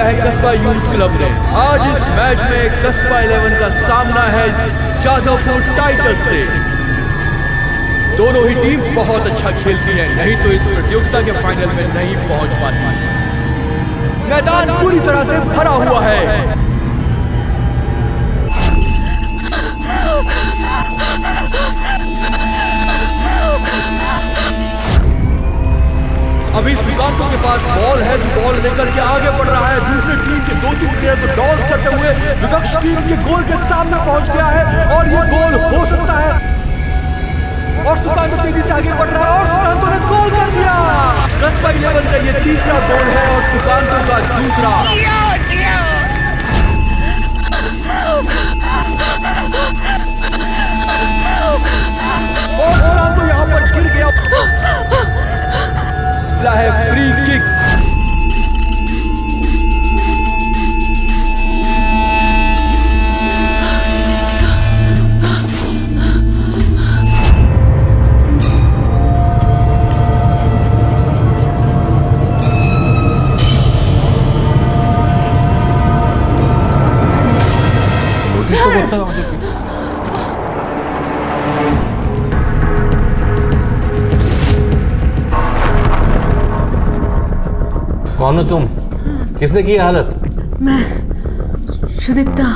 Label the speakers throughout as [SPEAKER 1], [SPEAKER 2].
[SPEAKER 1] है कस्बा youth club ने। आज इस मैच में कस्बा 11 का सामना है जादवपुर टाइटंस से। दोनों ही टीम बहुत अच्छा खेलती है, नहीं तो इस प्रतियोगिता के फाइनल में नहीं पहुंच पाती। मैदान पूरी तरह से भरा हुआ है। अभी सुकांतो के पास बॉल है, जो बॉल लेकर के आगे बढ़ रहा है। दूसरी टीम के 2-3 प्लेयर को टॉस करते हुए विपक्ष टीम के गोल के सामने पहुंच गया है और ये गोल हो सकता है। और सुकांतो तेजी से आगे बढ़ रहा है और सुकांतो ने गोल कर दिया। कस्बा 11 का ये तीसरा गोल है और सुकांतो का दूसरा। और सुकांतो यहाँ पर गिर गया है। Free kick. नोटिस तो करता हूँ।
[SPEAKER 2] कौन हो तुम? किसने की हालत?
[SPEAKER 3] मैं सुदीप्ता।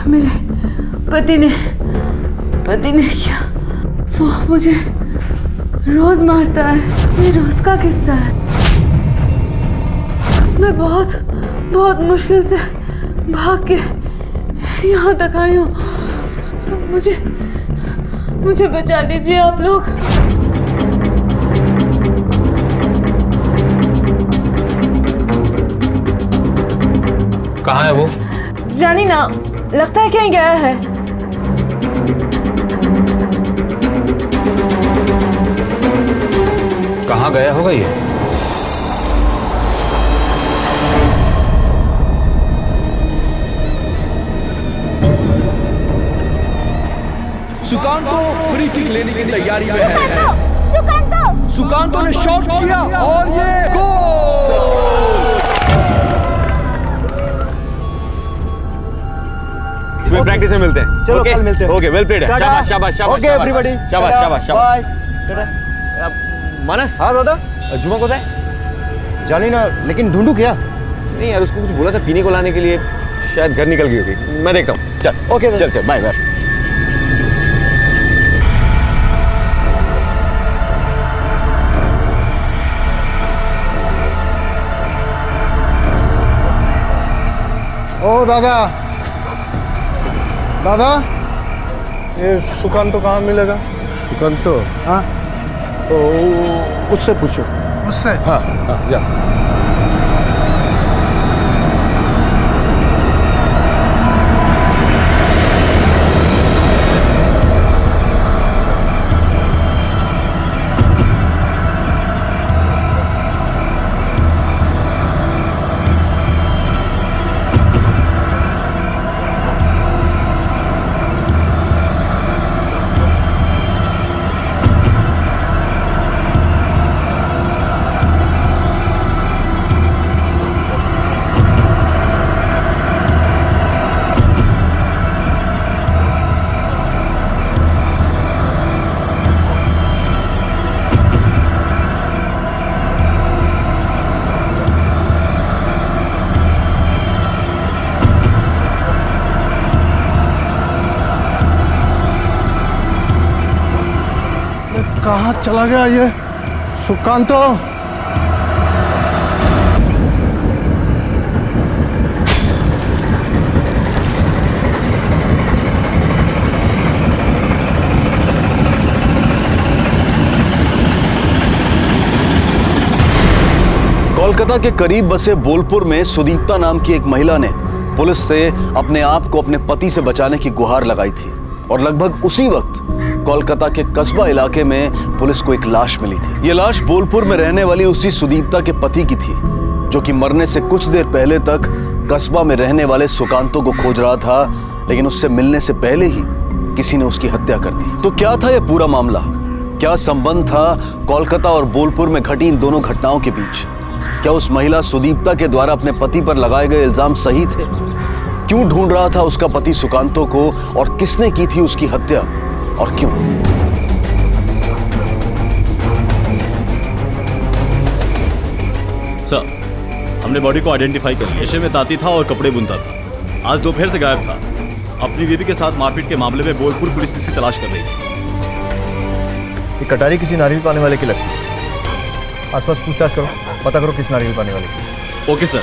[SPEAKER 3] मेरे पति ने क्या, वो मुझे रोज मारता है। ये रोज का किस्सा है। मैं बहुत मुश्किल से भाग के यहाँ तक आई हूँ। मुझे बचा लीजिए आप लोग।
[SPEAKER 2] कहाँ है वो?
[SPEAKER 3] जानी ना, लगता है कहीं गया है।
[SPEAKER 2] कहाँ गया होगा ये?
[SPEAKER 1] सुकांतो फ्री किक लेने की तैयारी में है। सुकांतो ने शॉट किया और ये गोल।
[SPEAKER 4] इसमें प्रैक्टिस में मिलते हैं।
[SPEAKER 5] चलो कल मिलते हैं।
[SPEAKER 4] ओके, वेल प्लेड है। शाबाश शाबाश शाबाश।
[SPEAKER 5] ओके एवरीबॉडी,
[SPEAKER 4] शाबाश।
[SPEAKER 5] बाय।
[SPEAKER 4] मानस।
[SPEAKER 5] हाँ दादा।
[SPEAKER 4] जुमा को है?
[SPEAKER 5] जानी ना, लेकिन ढूंढू क्या?
[SPEAKER 4] नहीं यार, उसको कुछ बोला था पीने को लाने के लिए, शायद घर निकल गई होगी। मैं देखता हूँ। चल
[SPEAKER 5] ओके,
[SPEAKER 4] चल बाय बाय।
[SPEAKER 5] ओ दादा, ये सुकांतो कहाँ मिलेगा? सुकांतो? हाँ, तो उससे पूछो। उससे? हाँ या। कहाँ चला गया ये सुकांतो?
[SPEAKER 6] कोलकाता के करीब बसे बोलपुर में सुदीप्ता नाम की एक महिला ने पुलिस से अपने आप को अपने पति से बचाने की गुहार लगाई थी और लगभग उसी वक्त कोलकाता के कस्बा इलाके में पुलिस को एक लाश मिली थी। यह लाश बोलपुर में रहने वाली उसी सुदीप्ता के पति की थी, जो कि मरने से कुछ देर पहले तक कस्बा में रहने वाले सुकांतो को खोज रहा था, लेकिन उससे मिलने से पहले ही किसी ने उसकी हत्या कर दी। तो क्या था यह पूरा मामला? क्या संबंध था कोलकाता और बोलपुर में घटी इन दोनों घटनाओं के बीच? क्या उस महिला सुदीप्ता के द्वारा अपने पति पर लगाए गए इल्जाम सही थे? क्यों ढूंढ रहा था उसका पति सुकांतो को और किसने की थी उसकी हत्या और क्यों?
[SPEAKER 7] सर, हमने बॉडी को आइडेंटिफाई कर लिया। पेशे में ताती था और कपड़े बुनता था। आज दोपहर से गायब था। अपनी बीवी के साथ मारपीट के मामले में बोलपुर पुलिस इसकी तलाश कर रही थी।
[SPEAKER 8] ये कटारी किसी नारियल पाने वाले की लगती है। आसपास पूछताछ करो, पता करो किस नारियल पाने वाले की।
[SPEAKER 7] Okay sir.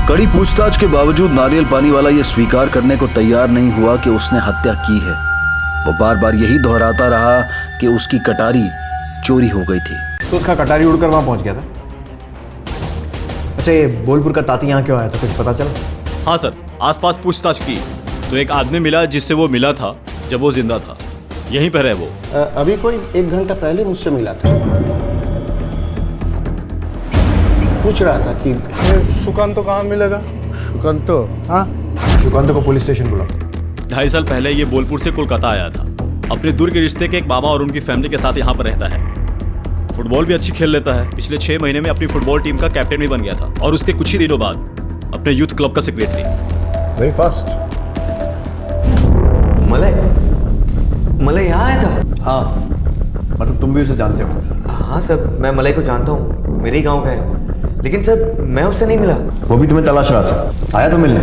[SPEAKER 6] कड़ी पूछताछ के बावजूद नारियल पानी वाला यह स्वीकार करने को तैयार नहीं हुआ कि उसने हत्या की है। वो बार बार यही दोहराता रहा कि उसकी कटारी चोरी हो गई थी।
[SPEAKER 8] तो उसका कटारी उड़कर वहां पहुंच गया था। अच्छा, ये बोलपुर का ताती यहाँ क्यों आया था, कुछ पता चला?
[SPEAKER 7] हाँ सर, आसपास पूछताछ की तो एक आदमी मिला जिससे वो मिला था जब वो जिंदा था। यहीं पर है वो।
[SPEAKER 5] अभी कोई 1 घंटा पहले मुझसे मिला था। पूछ रहा था कि सुकांतो कहाँ मिलेगा। सुकांतो? हाँ,
[SPEAKER 8] सुकांतो को पुलिस स्टेशन बुला।
[SPEAKER 7] 2.5 साल पहले ये बोलपुर से कोलकाता आया था। अपने दूर के रिश्ते के एक मामा और उनकी फैमिली के साथ यहाँ पर रहता है। फुटबॉल भी अच्छी खेल लेता है। पिछले 6 महीने में अपनी फुटबॉल टीम का कैप्टन भी बन गया था और उसके कुछ ही दिनों बाद अपने यूथ क्लब का सेक्रेटरी।
[SPEAKER 8] Very fast.
[SPEAKER 4] मलय यहाँ आया था?
[SPEAKER 8] हाँ, मतलब तुम भी उसे जानते हो?
[SPEAKER 4] हाँ सर, मैं मलय को जानता हूँ, मेरे ही गांव का है। लेकिन सर, मैं उससे नहीं मिला।
[SPEAKER 8] वो भी तुम्हें तलाश रहा था, आया तो मिलने?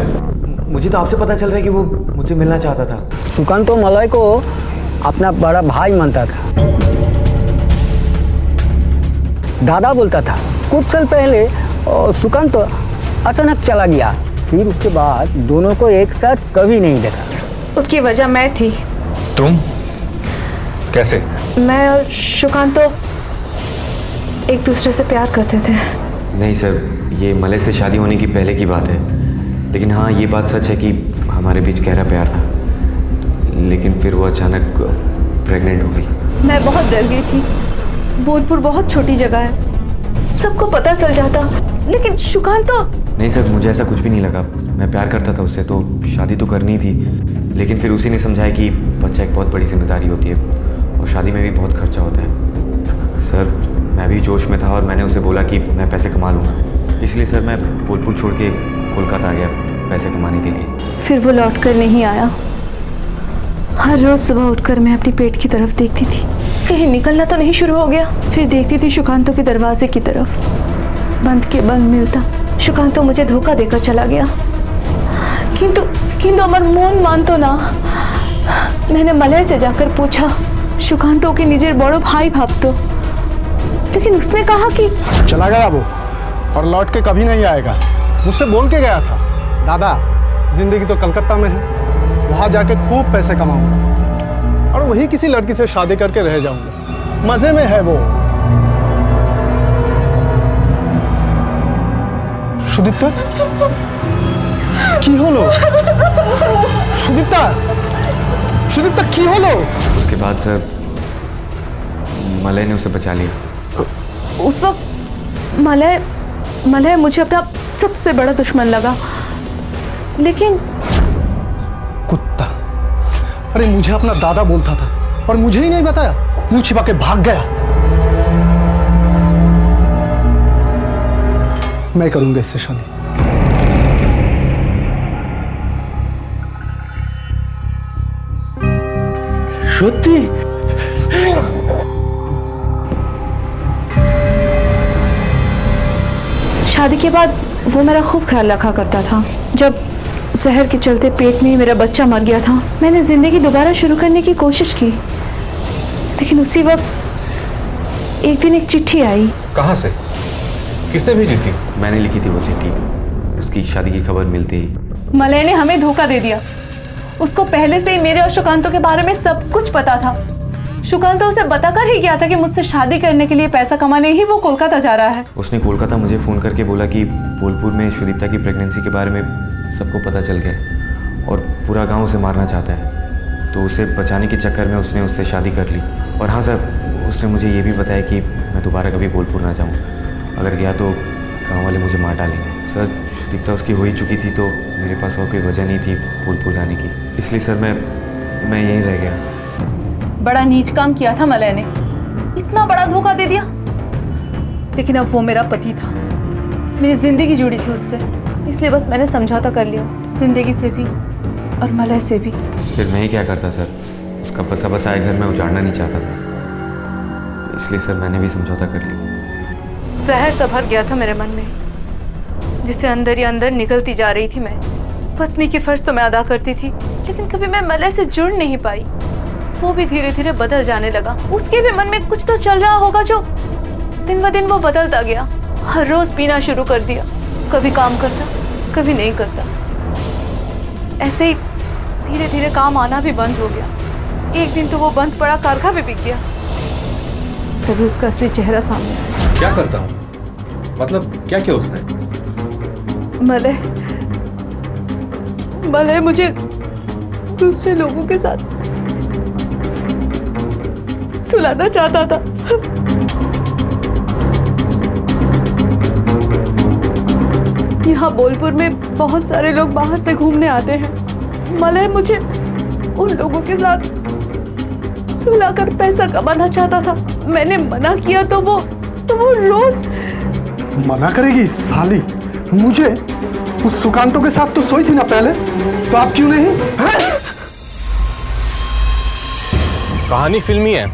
[SPEAKER 4] मुझे तो आपसे पता चल रहा है कि वो मुझसे मिलना चाहता था।
[SPEAKER 9] सुकांतो मलय को अपना बड़ा भाई मानता था, दादा बोलता था। कुछ साल पहले सुकांतो अचानक चला गया, फिर उसके बाद दोनों को एक साथ कभी नहीं देखा।
[SPEAKER 3] उसकी वजह मैं थी।
[SPEAKER 2] तुम? कैसे?
[SPEAKER 3] मैं और सुकांतो एक दूसरे से प्यार करते थे।
[SPEAKER 4] नहीं सर, ये मलय से शादी होने की पहले की बात है। लेकिन हाँ, ये बात सच है कि हमारे बीच गहरा प्यार था। लेकिन फिर वो अचानक प्रेग्नेंट हो गई।
[SPEAKER 3] मैं बहुत डर गई थी। बोलपुर बहुत छोटी जगह है, सबको पता चल जाता। लेकिन सुकांतो?
[SPEAKER 4] नहीं सर, मुझे ऐसा कुछ भी नहीं लगा। मैं प्यार करता था उससे, तो शादी तो करनी थी। लेकिन फिर उसी ने समझाया कि बच्चा एक बहुत बड़ी जिम्मेदारी होती है और शादी में भी बहुत खर्चा होता है। सर, मैं भी जोश में था और मैंने उसे बोला कि मैं पैसे कमा लूँगा। इसलिए सर, मैं बोलपुर छोड़ के कोलकाता आ गया पैसे कमाने के लिए।
[SPEAKER 3] फिर वो लौट कर नहीं आया। हर रोज सुबह उठकर मैं अपनी पेट की तरफ देखती थी, कहीं निकलना तो नहीं शुरू हो गया। फिर देखती थी सुकांतो के दरवाजे की तरफ, बंद के बंद मिलता। सुकांतो मुझे धोखा देकर चला गया। किंतु अमर मोन मानतो ना। मैंने मलय से जाकर पूछा, सुकांतो के निजे बड़ो भाई भावतो, लेकिन उसने कहा कि
[SPEAKER 5] चला गया वो और लौट के कभी नहीं आएगा। मुझसे बोल के गया था, दादा जिंदगी तो कलकत्ता में है, वहां जाके खूब पैसे कमाऊंगा और वही किसी लड़की से शादी करके रह जाऊंगा। मजे में है वो। सुदीप्ता की होलो? सुदीप्ता की होलो?
[SPEAKER 4] उसके बाद सर, मलय ने उसे बचा लिया।
[SPEAKER 3] उस वक्त मलय मुझे अपना सबसे बड़ा दुश्मन लगा। लेकिन
[SPEAKER 5] कुत्ता, अरे मुझे अपना दादा बोलता था और मुझे ही नहीं बताया, मुंह छिपा के भाग गया। मैं करूंगा इससे शादी।
[SPEAKER 4] सच्ची?
[SPEAKER 3] शादी के बाद वो मेरा खूब ख्याल रखा करता था। जब जहर के चलते पेट में मेरा बच्चा मर गया था, मैंने जिंदगी दोबारा शुरू करने की कोशिश की। लेकिन उसी वक्त एक दिन एक चिट्ठी आई।
[SPEAKER 2] कहाँ से? किसने भेजी थी?
[SPEAKER 4] मैंने लिखी थी वो चिट्ठी। उसकी शादी की खबर मिलते ही
[SPEAKER 3] मलय ने हमें धोखा दे दिया। उसको पहले से ही मेरे और सुकांतो के बारे में सब कुछ पता था। सुकांतो उसे बताकर ही गया था कि मुझसे शादी करने के लिए पैसा कमाने ही वो कोलकाता जा रहा है।
[SPEAKER 4] उसने कोलकाता मुझे फ़ोन करके बोला कि बोलपुर में सुदीप्ता की प्रेगनेंसी के बारे में सबको पता चल गया और पूरा गांव उसे मारना चाहता है। तो उसे बचाने के चक्कर में उसने उससे शादी कर ली। और हाँ सर, उसने मुझे ये भी बताया कि मैं दोबारा कभी बोलपुर ना जाऊँ। अगर गया तो गाँव वाले मुझे मार डालेंगे। सर, सुदीप्ता उसकी हो ही चुकी थी, तो मेरे पास और कोई वजह नहीं थी बोलपुर जाने की। इसलिए सर, मैं यहीं रह गया।
[SPEAKER 3] बड़ा नीच काम किया था मलय ने, इतना बड़ा धोखा दे दिया। लेकिन अब वो मेरा पति था, मेरी जिंदगी जुड़ी थी उससे, इसलिए बस मैंने समझौता कर लिया, जिंदगी से भी और मलय से भी।
[SPEAKER 4] फिर मैं ही क्या करता सर, उसका बसा बसाया घर में उजाड़ना नहीं चाहता था, इसलिए सर मैंने भी समझौता कर लिया।
[SPEAKER 3] जहर सा भर गया था मेरे मन में, जिसे अंदर ही अंदर निकलती जा रही थी मैं। पत्नी की फर्ज तो मैं अदा करती थी, लेकिन कभी मैं मलय से जुड़ नहीं पाई। वो भी धीरे धीरे बदल जाने लगा, उसके भी मन में कुछ तो चल रहा होगा जो दिन ब दिन वो बदलता गया। हर रोज पीना शुरू कर दिया, कभी काम करता कभी नहीं करता। ऐसे ही धीरे धीरे काम आना भी बंद हो गया। एक दिन तो वो बंद पड़ा कारखा भी बिक गया। तभी उसका असली चेहरा सामने आया।
[SPEAKER 2] क्या करता हूँ? मतलब क्या किया उसने?
[SPEAKER 3] मलय मुझे दूसरे लोगों के साथ सुलाना चाहता था। यहाँ बोलपुर में बहुत सारे लोग बाहर से घूमने आते हैं। मलय मुझे उन लोगों के साथ सुलाकर पैसा कमाना चाहता था। मैंने मना किया तो वो रोज
[SPEAKER 5] मना करेगी साली? मुझे उस सुकांतों के साथ तो सोई थी ना पहले, तो आप क्यों नहीं?
[SPEAKER 2] कहानी फिल्मी है,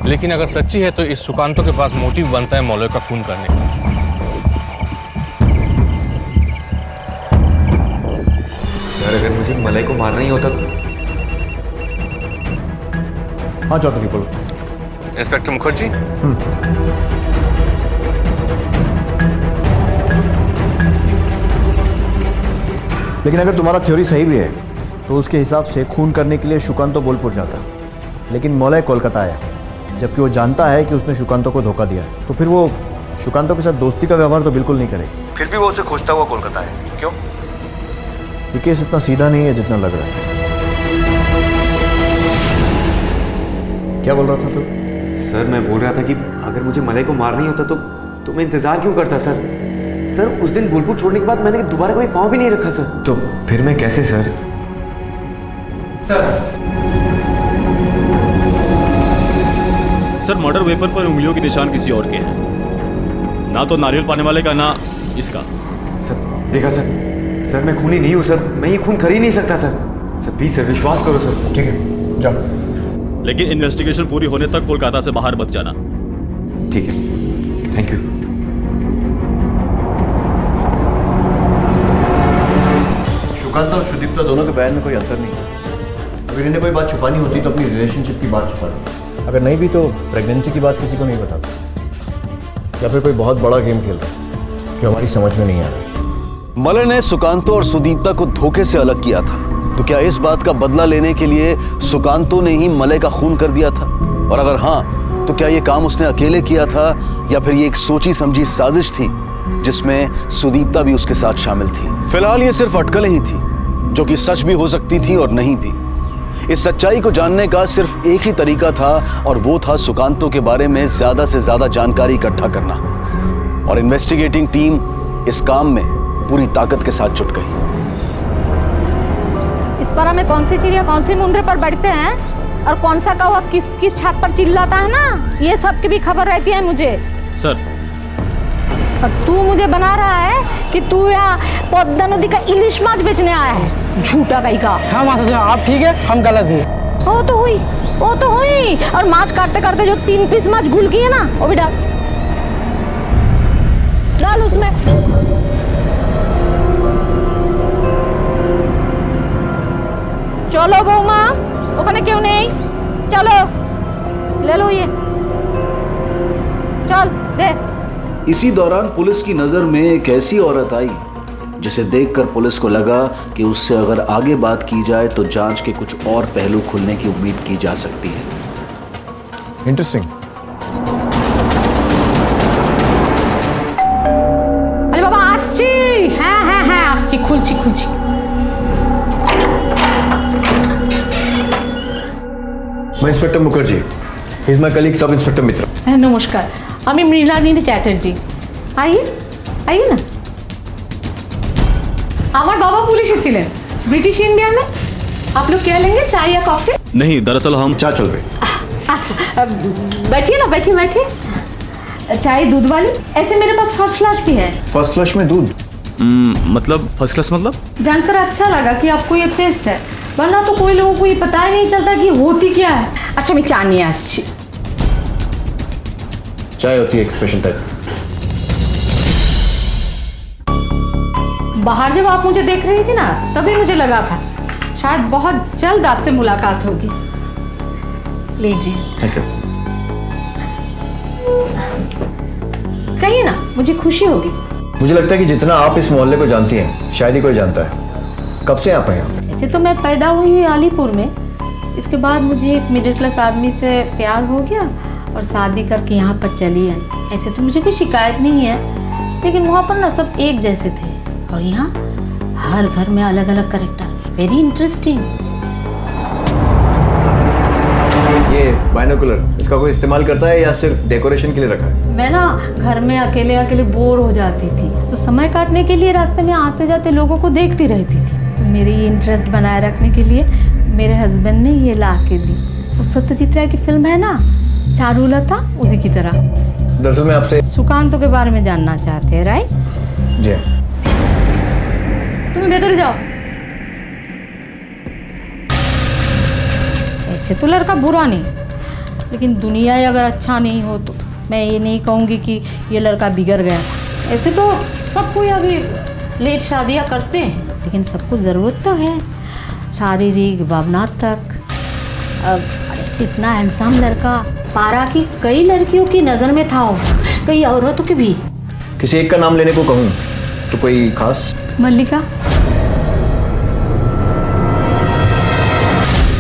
[SPEAKER 2] लेकिन अगर सच्ची है तो इस सुकांतों के पास मोटिव बनता है मौलवी का खून करने का।
[SPEAKER 4] यार अगर मुझे मलय को मारना ही होता तो।
[SPEAKER 8] हाँ चौधरी बोलो।
[SPEAKER 2] इंस्पेक्टर मुखर्जी,
[SPEAKER 8] लेकिन अगर तुम्हारा थ्योरी सही भी है तो उसके हिसाब से खून करने के लिए सुकांतो बोलपुर जाता, लेकिन मौलय कोलकाता आया, जबकि वो जानता है कि उसने सुकांतो को धोखा दिया। तो फिर वो सुकांतो के साथ दोस्ती का व्यवहार तो बिल्कुल नहीं करेगी। फिर भी वो उसे खोजता हुआ कोलकाता है। क्यों? ये केस इतना सीधा नहीं है जितना लग रहा है। क्या बोल रहा था तू?
[SPEAKER 4] सर मैं बोल रहा था कि अगर मुझे मलय को मारना ही होता तो मैं इंतजार क्यों करता सर? सर उस दिन बोलपुर छोड़ने के बाद मैंने दोबारा कभी पाँव भी नहीं रखा सर। तो फिर मैं कैसे सर?
[SPEAKER 7] सर मर्डर वेपन पर उंगलियों के निशान किसी और के हैं, ना तो नारियल पाने वाले का ना इसका।
[SPEAKER 4] सर देखा सर मैं खूनी नहीं हूँ सर, मैं ये खून कर ही नहीं सकता सर प्लीज सर विश्वास करो सर।
[SPEAKER 8] ठीक है जाओ।
[SPEAKER 7] लेकिन इन्वेस्टिगेशन पूरी होने तक कोलकाता से बाहर मत जाना।
[SPEAKER 4] ठीक है, थैंक यू।
[SPEAKER 8] सुकांत और सुदीप्ता दोनों के बयान में कोई अंतर नहीं है। अगर इन्हें कोई बात छुपानी होती तो अपनी रिलेशनशिप की बात छुपा लो, अगर नहीं भी तो प्रेगनेंसी की बात किसी को नहीं बताता, या फिर कोई बहुत बड़ा गेम खेल रहा है जो हमारी समझ में नहीं आ रहा।
[SPEAKER 6] मलय ने सुकांतो और सुदीप्ता को धोखे से अलग किया था, तो क्या इस बात का बदला लेने के लिए सुकांतो ने ही मलय का खून कर दिया था? और अगर हाँ, तो क्या ये काम उसने अकेले किया था या फिर ये एक सोची समझी साजिश थी जिसमें सुदीप्ता भी उसके साथ शामिल थी? फिलहाल ये सिर्फ अटकलें ही थी, जो कि सच भी हो सकती थी और नहीं भी। इस सच्चाई को जानने का सिर्फ एक ही तरीका था, और वो था सुकांतो के बारे में ज्यादा से ज्यादा जानकारी इकट्ठा करना। और इन्वेस्टिगेटिंग टीम इस काम में पूरी ताकत के साथ जुट गई।
[SPEAKER 10] इस पारा में कौन सी चिड़िया कौन सी मुंद्रे पर बैठते हैं और कौन सा कौवा किसकी छत पर चिल्लाता है ना, ये सब की भी खबर रहती है मुझे।
[SPEAKER 7] सर
[SPEAKER 10] और तू मुझे बना रहा है कि तू यहाँ पद्मा नदी का इलिश माछ बेचने आया है, झूठा कहीं का।
[SPEAKER 9] हाँ मास्टर साहब आप ठीक है, हम गलत हैं।
[SPEAKER 10] वो तो हुई और माछ काटते काटते जो 3 पीस माछ घुल की है ना, वो भी डाल उसमें। चलो बहूमा, ওখানে क्यों नहीं, चलो ले लो ये, चल दे।
[SPEAKER 6] इसी दौरान पुलिस की नजर में एक ऐसी औरत आई जिसे देखकर पुलिस को लगा कि उससे अगर आगे बात की जाए तो जांच के कुछ और पहलू खुलने की उम्मीद की जा सकती है।
[SPEAKER 8] इंटरेस्टिंग।
[SPEAKER 10] अरे बाबा आसची, हाँ आसची, खुलची।
[SPEAKER 8] मैं inspector Mukherjee, he is my colleague sub inspector Mitra.
[SPEAKER 10] नमस्कार, আমি মৃণালিনী চ্যাটার্জি। आइए ना। আমার বাবা পুলিশে ছিলেন, ব্রিটিশ इंडिया में। आप लोग क्या लेंगे, चाय या कॉफी?
[SPEAKER 7] नहीं, दरअसल हम
[SPEAKER 8] चाय चल रही।
[SPEAKER 10] अच्छा बैठिए ना, बैठिए बैठिए। चाय दूध वाली? ऐसे मेरे पास फर्स्ट क्लास भी है।
[SPEAKER 8] फर्स्ट फ्लश में दूध?
[SPEAKER 7] मतलब फर्स्ट क्लास मतलब?
[SPEAKER 10] जानकर अच्छा लगा कि आपको ये टेस्ट है, वरना तो कोई लोगों को ये पता ही नहीं चलता कि होती क्या है। अच्छा मैं चाय नहीं अच्छी।
[SPEAKER 8] चाय होती है एक स्पेशल टाइप।
[SPEAKER 10] बाहर जब आप मुझे देख रही थी ना, तभी मुझे लगा था शायद बहुत जल्द आपसे मुलाकात होगी। लीजिए।
[SPEAKER 8] Thank you.
[SPEAKER 10] कहिए ना, मुझे खुशी होगी।
[SPEAKER 8] मुझे लगता है कि जितना आप इस मोहल्ले को जानती हैं शायद ही कोई जानता है। कब से आप हैं यहाँ?
[SPEAKER 10] ऐसे तो मैं पैदा हुई अलीपुर में, इसके बाद मुझे एक मिडिल क्लास आदमी से प्यार हो गया और शादी करके यहाँ पर चली आई। ऐसे तो मुझे कोई शिकायत नहीं है, लेकिन वहाँ पर ना सब एक जैसे थे और यहाँ हर घर में अलग अलग कैरेक्टर। Very interesting.
[SPEAKER 8] ये बाइनोकुलर इसका कोई इस्तेमाल करता है या सिर्फ डेकोरेशन के लिए रखा है?
[SPEAKER 10] मैं ना घर में अकेले अकेले बोर हो जाती थी, तो समय काटने के लिए रास्ते में आते जाते लोगों को देखती रहती थी। तो मेरी इंटरेस्ट बनाए रखने के लिए मेरे हस्बैंड ने ये ला के दी। वो सत्यजीत राय की फिल्म है ना, चारुलता, उसी की तरह।
[SPEAKER 8] दरअसल मैं आपसे
[SPEAKER 10] सुकांतों के बारे में जानना चाहते हैं, राइट?
[SPEAKER 8] जी।
[SPEAKER 10] तुम भीतर जाओ। ऐसे तो लड़का बुरा नहीं, लेकिन दुनिया ही अगर अच्छा नहीं हो तो मैं ये नहीं कहूँगी कि ये लड़का बिगड़ गया। ऐसे तो सब कोई अभी लेट शादियाँ करते हैं, लेकिन सबको ज़रूरत तो है शारीरिक भावनात्मक। अब ऐसे इतना हैंडसम लड़का पारा की कई लड़कियों की नज़र में था, कई औरतों के भी।
[SPEAKER 8] किसी एक का नाम लेने को कहूँ तो कोई खास?
[SPEAKER 10] मल्लिका।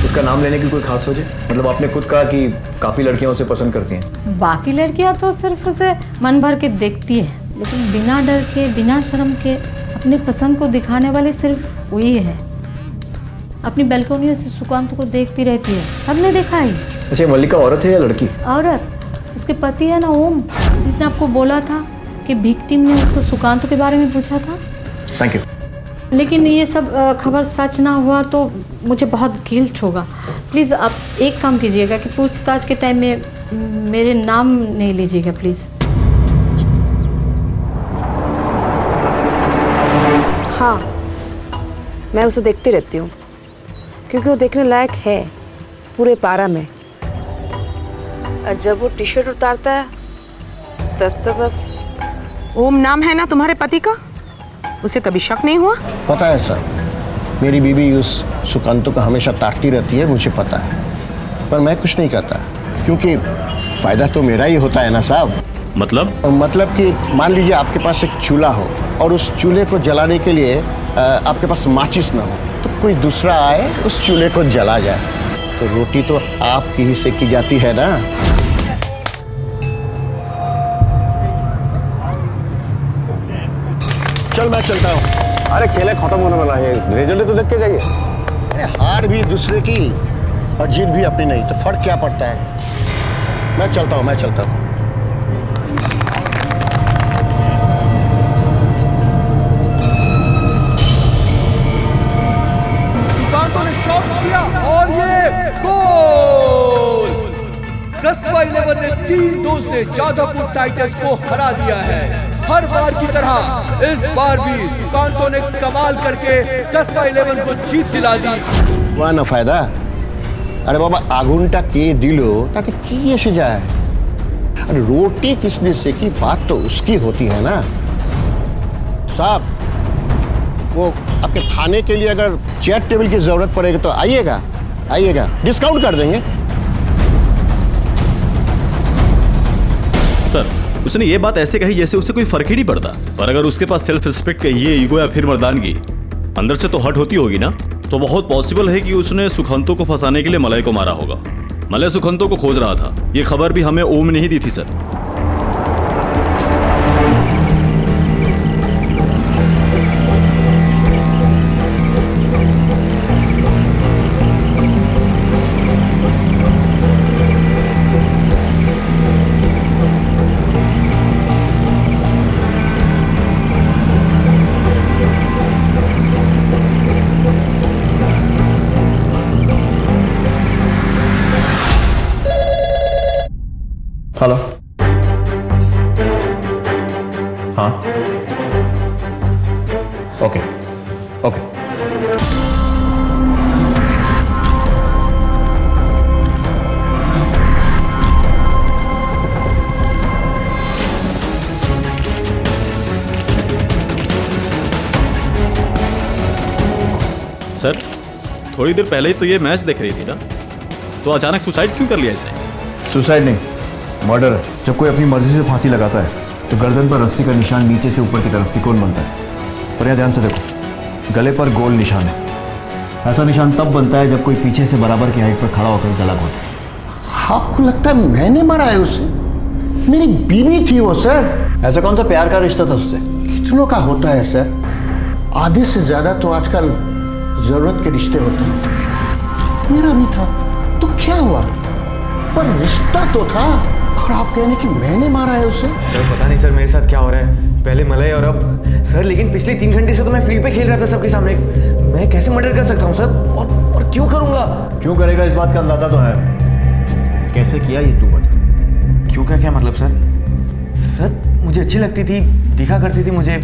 [SPEAKER 8] उसका नाम लेने की कोई खास वजह? मतलब आपने खुद कहा कि काफ़ी लड़कियां उसे पसंद करती हैं।
[SPEAKER 10] बाकी लड़कियां तो सिर्फ उसे मन भर के देखती है, लेकिन बिना डर के बिना शर्म के अपनी पसंद को दिखाने वाले सिर्फ वही है। अपनी बैल्कनियों से सुकांत को देखती रहती है, सबने देखा ही।
[SPEAKER 8] अच्छा, मल्लिका औरत है या लड़की?
[SPEAKER 10] औरत। उसके पति है ना ओम, जिसने आपको बोला था कि विक्टिम ने उसको सुकांत के बारे में पूछा था।
[SPEAKER 8] Thank you.
[SPEAKER 10] लेकिन ये सब खबर सच ना हुआ तो मुझे बहुत गिल्ट होगा। प्लीज़ आप एक काम कीजिएगा कि पूछताछ के टाइम में मेरे नाम नहीं लीजिएगा प्लीज़।
[SPEAKER 11] हाँ, मैं उसे देखती रहती हूँ क्योंकि वो देखने लायक है पूरे पारा में। और जब वो टी शर्ट उतारता है तब तो बस। ओम नाम है ना तुम्हारे पति का? उसे कभी शक नहीं हुआ?
[SPEAKER 12] पता है सर, मेरी बीवी उस सुकांतों को हमेशा ताकती रहती है, मुझे पता है, पर मैं कुछ नहीं करता क्योंकि फ़ायदा तो मेरा ही होता है ना साहब।
[SPEAKER 7] मतलब
[SPEAKER 12] कि मान लीजिए आपके पास एक चूल्हा हो और उस चूल्हे को जलाने के लिए आपके पास माचिस ना हो, तो कोई दूसरा आए उस चूल्हे को जला जाए, तो रोटी तो आपकी ही सेकी जाती है ना।
[SPEAKER 5] चल मैं चलता हूँ। अरे खेले खत्म होने वाला है, रिजल्ट तो देख के जाइए।
[SPEAKER 12] अरे हार भी दूसरे की और जीत भी अपनी नहीं, तो फर्क क्या पड़ता है। मैं चलता हूँ।
[SPEAKER 1] सुकांतों ने शॉट किया और ये गोल। कस्बा 11 ने 3-2 से जादवपुर टाइटंस को हरा दिया है। हर बार की तरह इस बार भी सुकांतों ने कमाल करके कस्बा 11 को जीत दिला दी।
[SPEAKER 12] वाह ना फायदा। अरे बाबा आगुनटा के दिलो ताकि की एसे जाए। अरे रोटी किसने सेकी बात तो उसकी होती है ना साहब। वो आपके खाने के लिए अगर चेयर टेबल की जरूरत पड़ेगी तो आइएगा, डिस्काउंट कर देंगे।
[SPEAKER 7] सर, उसने ये बात ऐसे कही जैसे उससे कोई फर्क ही नहीं पड़ता, पर अगर उसके पास सेल्फ रिस्पेक्ट का ये ईगो या फिर मर्दानगी अंदर से तो हट होती होगी ना, तो बहुत पॉसिबल है कि उसने सुखंतों को फंसाने के लिए मलय को मारा होगा। मलय सुखंतों को खोज रहा था। ये खबर भी हमें ओम ने ही दी थी सर।
[SPEAKER 8] हाँ ओके ओके।
[SPEAKER 7] सर थोड़ी देर पहले ही तो ये मैच देख रही थी ना, तो अचानक सुसाइड क्यों कर लिया इसने?
[SPEAKER 8] सुसाइड नहीं, मर्डर है। जब कोई अपनी मर्जी से फांसी लगाता है तो गर्दन पर रस्सी का निशान नीचे से ऊपर की तरफ तिकोन बनता है। और यहाँ ध्यान से देखो, गले पर गोल निशान है। ऐसा निशान तब बनता है जब कोई पीछे से बराबर की हाइट पर खड़ा होकर गला घोटे।
[SPEAKER 12] आपको लगता है मैंने मारा है उसे? मेरी बीवी थी वो सर।
[SPEAKER 8] ऐसा कौन सा प्यार का रिश्ता था उससे?
[SPEAKER 12] कितनों का होता है सर, आधे से ज्यादा तो आजकल जरूरत के रिश्ते होते हैं। मेरा भी था तो क्या हुआ, पर रिश्ता तो था। और आप कहने कि मैंने मारा है उसे?
[SPEAKER 4] सर पता नहीं सर मेरे साथ क्या हो रहा है, पहले मलय और अब सर। लेकिन पिछले 3 घंटे से तो मैं फील्ड पे खेल रहा था सबके सामने। मैं कैसे मर्डर कर सकता हूँ सर, और क्यों करूँगा?
[SPEAKER 8] क्यों करेगा इस बात का अंदाजा तो है, कैसे किया ये तू बता।
[SPEAKER 4] क्यों का क्या मतलब सर? सर मुझे अच्छी लगती थी, दिखा करती थी, मुझे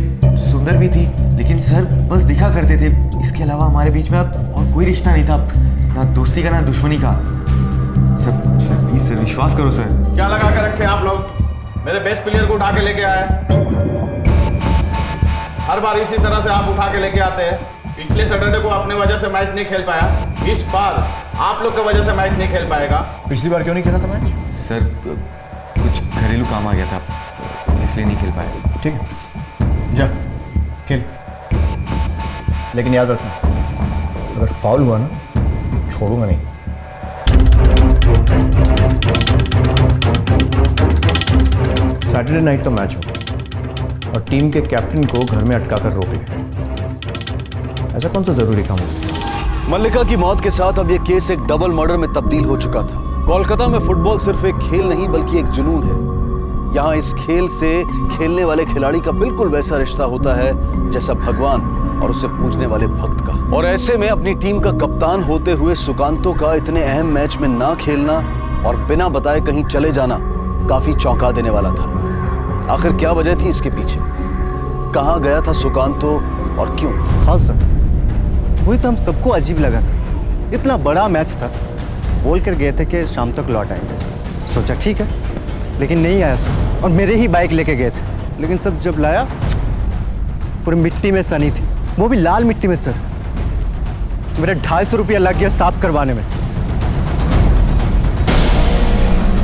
[SPEAKER 4] सुंदर भी थी, लेकिन सर बस दिखा करते थे। इसके अलावा हमारे बीच में और कोई रिश्ता नहीं था, ना दोस्ती का ना दुश्मनी का। सर प्लीज सर विश्वास करो सर।
[SPEAKER 5] क्या लगा के रखे आप लोग? मेरे बेस्ट प्लेयर को उठा के लेके आए। हर बार इसी तरह से आप उठा के लेके आते हैं। पिछले सैटरडे को अपने वजह से मैच नहीं खेल पाया, इस बार आप लोग की वजह से मैच नहीं खेल पाएगा।
[SPEAKER 8] पिछली बार क्यों नहीं खेला था मैच?
[SPEAKER 4] सर कुछ घरेलू काम आ गया था, इसलिए नहीं खेल पाया।
[SPEAKER 8] ठीक है जा खेल, लेकिन याद रखना अगर फाउल हुआ ना छोड़ूंगा नहीं। सैटरडे नाइट का मैच हो और टीम के कैप्टन को घर में अटका कर रोक लिया। ऐसा कौन सा जरूरी काम हो?
[SPEAKER 6] मल्लिका की मौत के साथ अब यह केस एक डबल मर्डर में तब्दील हो चुका था। कोलकाता में फुटबॉल सिर्फ एक खेल नहीं बल्कि एक जुनून है। यहाँ इस खेल से खेलने वाले खिलाड़ी का बिल्कुल वैसा रिश्ता होता है जैसा भगवान और उसे पूजने वाले भक्त का। और ऐसे में अपनी टीम का कप्तान होते हुए सुकांतो का इतने अहम मैच में ना खेलना और बिना बताए कहीं चले जाना काफी चौंका देने वाला था। आखिर क्या वजह थी इसके पीछे? कहाँ गया था सुकांतो और क्यों?
[SPEAKER 8] हाँ सर, वही तो हम सबको अजीब लगा था। इतना बड़ा मैच था, बोल कर गए थे कि शाम तक लौट आएंगे। सोचा ठीक है, लेकिन नहीं आया सर। और मेरे ही बाइक लेके गए थे, लेकिन सब जब लाया पूरी मिट्टी में सनी थी, वो भी लाल मिट्टी में सर। मेरा 250 रुपया लग गया साफ करवाने में।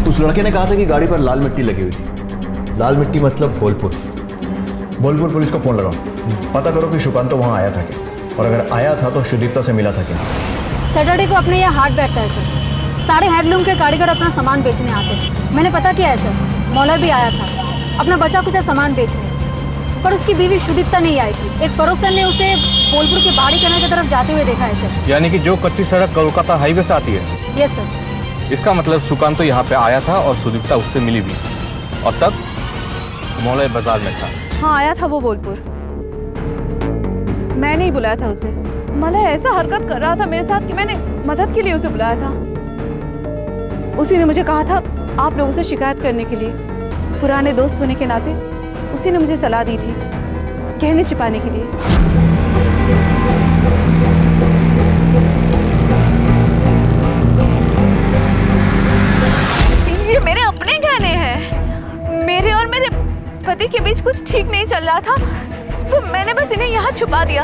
[SPEAKER 8] उस लड़के ने कहा था कि गाड़ी पर लाल मिट्टी लगी हुई थी। लाल मिट्टी मतलब बोलपुर। बोलपुर पुलिस को फोन लगाओ, पता करो कि सुकांतो वहां आया था क्या, और अगर आया था तो सुदीप्ता से मिला था क्या।
[SPEAKER 13] सैटरडे को अपने यहाँ हाट बैठता है सर। सारे हैंडलूम के कारीगर अपना सामान बेचने आते हैं। मैंने पता किया है सर, मौलवी भी आया था अपना बचा कुचा सामान बेचने, पर उसकी बीवी सुदीप्ता नहीं आई थी। एक पड़ोसन ने उसे बोलपुर के बाड़ी कनाल की तरफ जाते हुए देखा है सर।
[SPEAKER 2] यानी कि जो कच्ची सड़क कोलकाता हाईवे से आती है?
[SPEAKER 13] Yes sir.
[SPEAKER 2] इसका मतलब सुकांतो यहाँ पे आया था और सुदीप्ता उससे मिली भी, और तब मौलवी बाजार में था।
[SPEAKER 3] हाँ आया था वो बोलपुर, मैंने ही बुलाया था उसे। मलय ऐसा हरकत कर रहा था मेरे साथ कि मैंने मदद के लिए उसे बुलाया था। उसी ने मुझे कहा था आप लोगों से शिकायत करने के लिए। पुराने दोस्त होने के नाते उसी ने मुझे सलाह दी थी गहने छिपाने के लिए। ये मेरे अपने गहने हैं। मेरे और मेरे पति के बीच कुछ ठीक नहीं चल रहा था, तो मैंने बस इन्हें यहाँ छुपा दिया।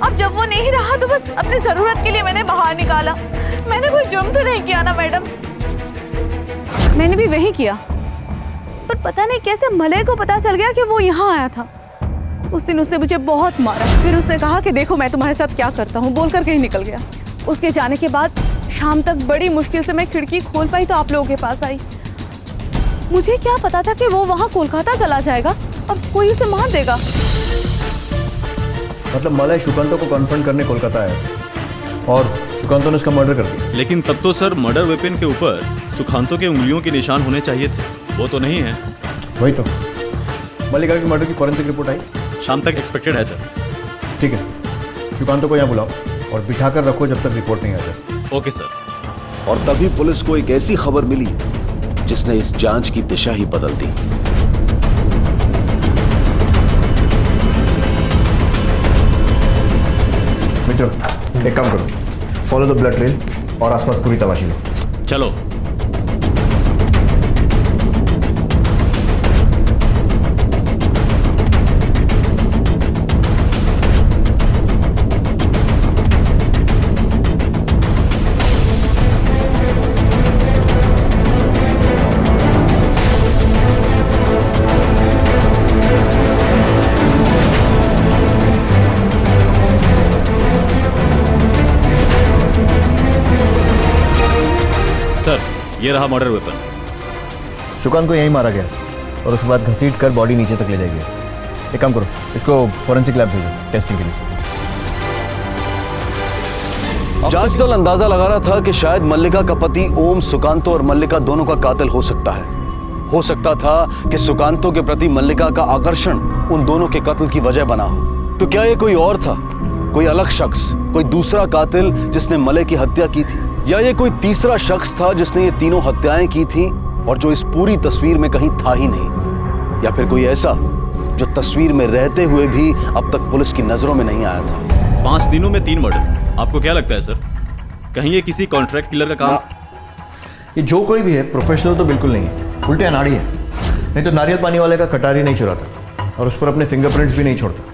[SPEAKER 3] अब जब वो नहीं रहा तो बस अपनी जरूरत के लिए मैंने बाहर निकाला। मैंने कोई जुर्म तो नहीं किया ना मैडम? मैंने भी वही किया, पर पता नहीं कैसे मलय को पता चल गया कि वो यहाँ आया था। उस दिन उसने मुझे बहुत मारा, फिर उसने कहा कि देखो मैं तुम्हारे साथ क्या करता हूँ, बोलकर कहीं निकल गया। उसके जाने के बाद शाम तक बड़ी मुश्किल से मैं खिड़की खोल पाई तो आप लोगों के पास आई। मुझे क्या पता था कि वो वहाँ कोलकाता चला जाएगा और कोई उसे मार देगा।
[SPEAKER 8] मतलब मलय सुकांतो को कन्फ्रंट करने कोलकाता आया था और सुकांतो ने उसका मर्डर कर दिया।
[SPEAKER 7] लेकिन तब तो सर मर्डर वेपन के ऊपर सुकांतो के उंगलियों के निशान होने चाहिए थे, वो तो नहीं है।
[SPEAKER 8] वही तो। मल्लिका की मर्डर की फॉरेंसिक रिपोर्ट आई?
[SPEAKER 7] शाम तक एक्सपेक्टेड है सर।
[SPEAKER 8] ठीक है, सुकांतो को यहाँ बुलाओ और बिठा कर रखो जब तक रिपोर्ट नहीं आ जाए।
[SPEAKER 7] Okay sir.
[SPEAKER 6] और तभी पुलिस को एक ऐसी खबर मिली जिसने इस जांच की दिशा ही बदल दी।
[SPEAKER 8] मित्र, एक काम करो, फॉलो द ब्लड ट्रेल और आसपास पूरी तलाशी लो।
[SPEAKER 7] चलो। सर, ये रहा मर्डर वेपन।
[SPEAKER 8] सुकांत को यहीं मारा गया और उसके बाद घसीट कर बॉडी नीचे तक ले जाएगी। एक काम करो, इसको फॉरेंसिक लैब भेजो टेस्टिंग के लिए।
[SPEAKER 6] जांच दल अंदाजा लगा रहा था कि शायद मल्लिका का पति ओम सुकांतो और मल्लिका दोनों का कातिल हो सकता है। हो सकता था कि सुकांतो के प्रति मल्लिका का आकर्षण उन दोनों के कत्ल की वजह बना हो। तो क्या ये कोई और था, कोई अलग शख्स, कोई दूसरा कातिल जिसने मले की हत्या की थी, या ये कोई तीसरा शख्स था जिसने ये तीनों हत्याएं की थी और जो इस पूरी तस्वीर में कहीं था ही नहीं, या फिर कोई ऐसा जो तस्वीर में रहते हुए भी अब तक पुलिस की नजरों में नहीं आया था।
[SPEAKER 7] 5 दिनों में 3 मर्डर, आपको क्या लगता है सर? कहीं ये किसी कॉन्ट्रैक्ट किलर का काम?
[SPEAKER 8] ये जो कोई भी है प्रोफेशनल तो बिल्कुल नहीं है, उल्टे अनाड़ी है। नहीं तो नारियल पानी वाले का कटारी नहीं चुराता और उस पर अपने फिंगरप्रिंट्स भी नहीं छोड़ता।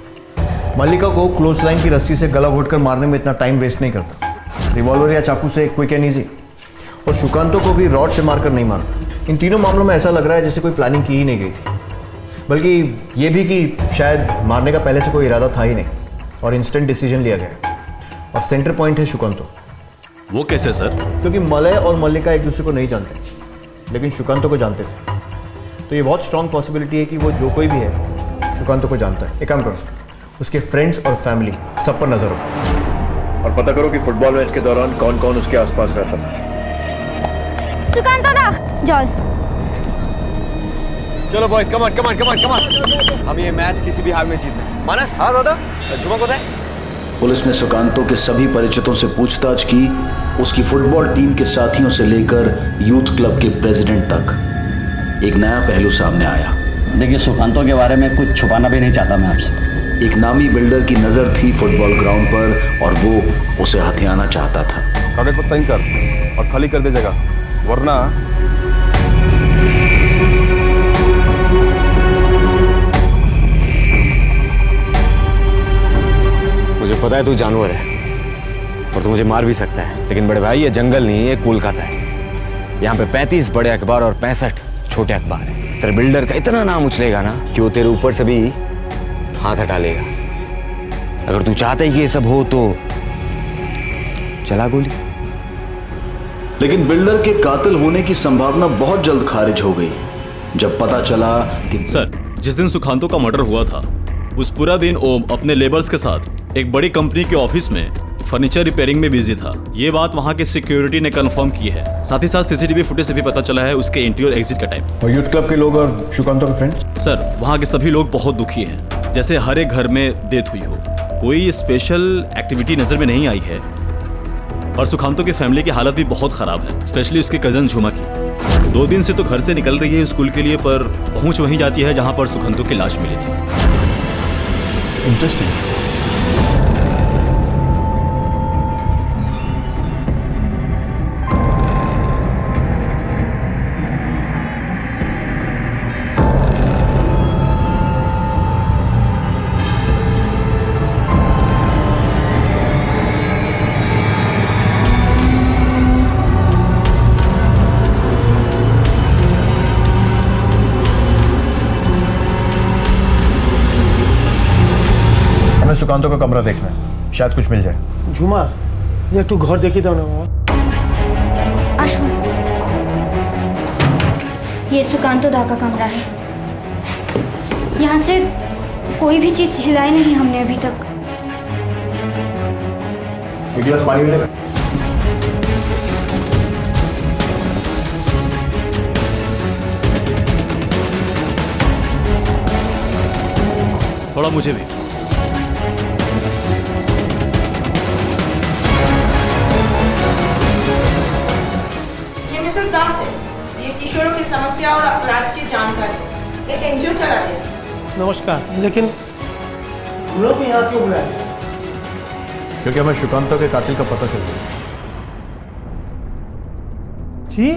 [SPEAKER 8] मल्लिका को क्लोज लाइन की रस्सी से गला घोटकर मारने में इतना टाइम वेस्ट नहीं करता। रिवॉल्वर या चाकू से क्विक एंड ईजी। और सुकांतो को भी रॉड से मारकर नहीं मारता। इन तीनों मामलों में ऐसा लग रहा है जैसे कोई प्लानिंग की ही नहीं गई थी, बल्कि ये भी कि शायद मारने का पहले से कोई इरादा था ही नहीं और इंस्टेंट डिसीजन लिया गया। और सेंटर पॉइंट है सुकांतो।
[SPEAKER 7] वो कैसे सर?
[SPEAKER 8] क्योंकि मलय और मल्लिका एक दूसरे को नहीं जानते, लेकिन सुकांतो को जानते थे। तो ये बहुत स्ट्रांग पॉसिबिलिटी है कि वो जो कोई भी है सुकांतो को जानता है। एक काम करो, उसके फ्रेंड्स और फैमिली सब पर नजर रखो और पता करो कि फुटबॉल मैच के दौरान कौन कौन उसके आसपास रहता था।
[SPEAKER 13] सुकांतो दा, जॉल।
[SPEAKER 4] चलो boys, come on come on come on come on, हम ये मैच किसी भी हाल में जीतना है। मानस? हाँ दादा। झुमा को है?
[SPEAKER 6] पुलिस ने सुकांतो के सभी परिचितों से पूछताछ की, उसकी फुटबॉल टीम के साथियों से लेकर यूथ क्लब के प्रेसिडेंट तक। एक नया पहलू सामने आया।
[SPEAKER 9] देखिए, सुकांतो के बारे में कुछ छुपाना भी नहीं चाहता मैं आपसे।
[SPEAKER 6] एक नामी बिल्डर की नजर थी फुटबॉल ग्राउंड पर और वो उसे हथियाना चाहता था।
[SPEAKER 2] कागज पर साइन कर और खाली कर दे जगह, वरना
[SPEAKER 4] मुझे पता है तू जानवर है और तू मुझे मार भी सकता है, लेकिन बड़े भाई ये जंगल नहीं, ये कोलकाता है। यहाँ पे 35 बड़े अखबार और 65 छोटे अखबार हैं। तेरे बिल्डर का इतना नाम उछलेगा ना कि वो तेरे ऊपर से भी हाथ हटा लेगा। अगर तू चाहता है कि ये सब हो तो चला गोली।
[SPEAKER 6] लेकिन बिल्डर के कातिल होने की संभावना बहुत जल्द खारिज हो गई जब पता चला कि
[SPEAKER 7] सर, जिस दिन सुकांतो का मर्डर हुआ था उस पूरा दिन ओम अपने लेबर्स के साथ एक बड़ी कंपनी के ऑफिस में फर्नीचर रिपेयरिंग में बिजी था। ये बात वहाँ के सिक्योरिटी ने कंफर्म की है। साथ ही साथ सीसीटीवी फुटेज से भी पता चला है उसके एंट्री और एग्जिट का टाइम।
[SPEAKER 8] और यूथ क्लब के लोग और सुकांतो के फ्रेंड्स?
[SPEAKER 7] सर, वहाँ के सभी लोग बहुत दुखी हैं, जैसे हर एक घर में डेथ हुई हो। कोई स्पेशल एक्टिविटी नजर में नहीं आई है। और सुकांतो की फैमिली की हालत भी बहुत खराब है, स्पेशली उसके कजन झुमा की। 2 दिन से तो घर से निकल रही है स्कूल के लिए, पर पहुंच वहीं जाती है जहां पर सुकांतो की लाश मिली थी।
[SPEAKER 8] इंटरेस्टिंग। सुकांतो का कमरा देखना है, शायद कुछ मिल जाए।
[SPEAKER 5] झुमा, ये तू घर देखी था ना?
[SPEAKER 13] आशु, ये सुकांतो दा का कमरा है। यहाँ से कोई भी चीज हिलाई नहीं हमने अभी तक।
[SPEAKER 8] एक गिलास पानी मिलेगा?
[SPEAKER 7] थोड़ा मुझे भी।
[SPEAKER 14] मिसेस दास है, ये किशोरों की समस्या और अपराध की जानकारी एक एनजीओ चलाते हैं।
[SPEAKER 5] नमस्कार, लेकिन हम लोग को यहाँ क्यों बुलाया?
[SPEAKER 8] क्योंकि हमें सुकांतो के कातिल का पता चल गया।
[SPEAKER 15] जी,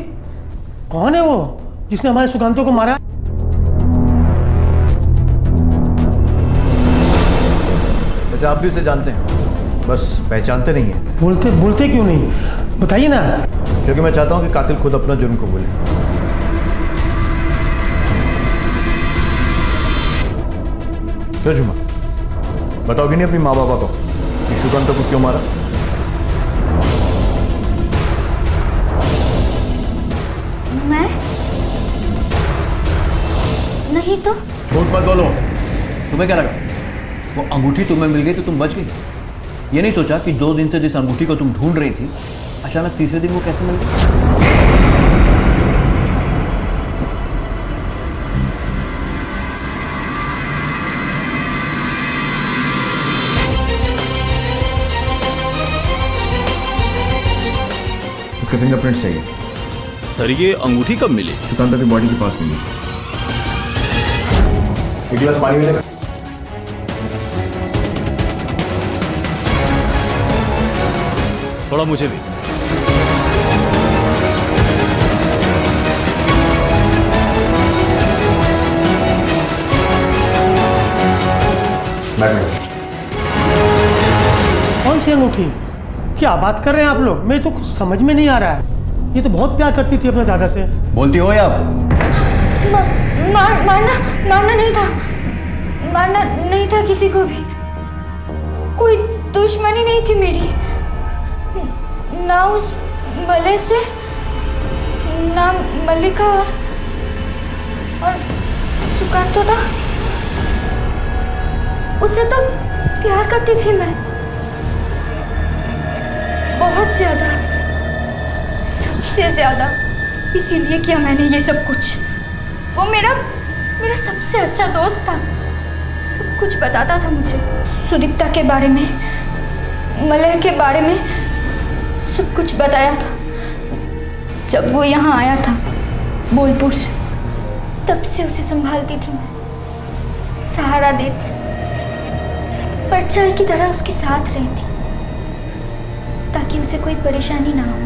[SPEAKER 15] कौन है वो जिसने हमारे सुकांतो को मारा?
[SPEAKER 8] वैसे आप भी उसे जानते हैं, बस पहचानते नहीं हैं।
[SPEAKER 15] बोलते क्यों नहीं? बताइए ना।
[SPEAKER 8] क्योंकि मैं चाहता हूं कि कातिल खुद अपना जुर्म को बोले। क्यों झुमा, बताओगे नहीं अपनी माँ बाबा को कि सुकांतो को क्यों मारा?
[SPEAKER 13] मैं नहीं तो।
[SPEAKER 8] झूठ मत बोलो। तुम्हें क्या लगा वो अंगूठी तुम्हें मिल गई तो तुम बच गई? ये नहीं सोचा कि 2 दिन से जिस अंगूठी को तुम ढूंढ रही थी, अचानक तीसरे दिन वो कैसे मिल गई? इसके फिंगरप्रिंट्स चाहिए।
[SPEAKER 7] सर ये अंगूठी कब मिली?
[SPEAKER 8] सुकांतो की बॉडी के पास मिली। एक गिलास पानी मिलेगा?
[SPEAKER 7] थोड़ा मुझे भी।
[SPEAKER 15] कौन सी अंगूठी? क्या बात कर रहे हैं आप लोग? मेरे तो कुछ समझ में नहीं आ रहा है। ये तो बहुत प्यार करती थी अपने दादा से।
[SPEAKER 8] बोलती हो या आप?
[SPEAKER 13] मारना नहीं था किसी को भी। कोई दुश्मनी नहीं थी मेरी, ना उस मले से, ना मल्लिका और सुकांतो था। उससे तो प्यार करती थी मैं, बहुत ज्यादा, सबसे ज्यादा। इसीलिए किया मैंने ये सब कुछ। वो मेरा सबसे अच्छा दोस्त था, सब कुछ बताता था मुझे, सुदीप्ता के बारे में, मलय के बारे में, सब कुछ बताया था। जब वो यहाँ आया था बोलपुर से, तब से उसे संभालती थी मैं, सहारा देती, परछाई की तरह उसके साथ रहती, ताकि उसे कोई परेशानी ना हो।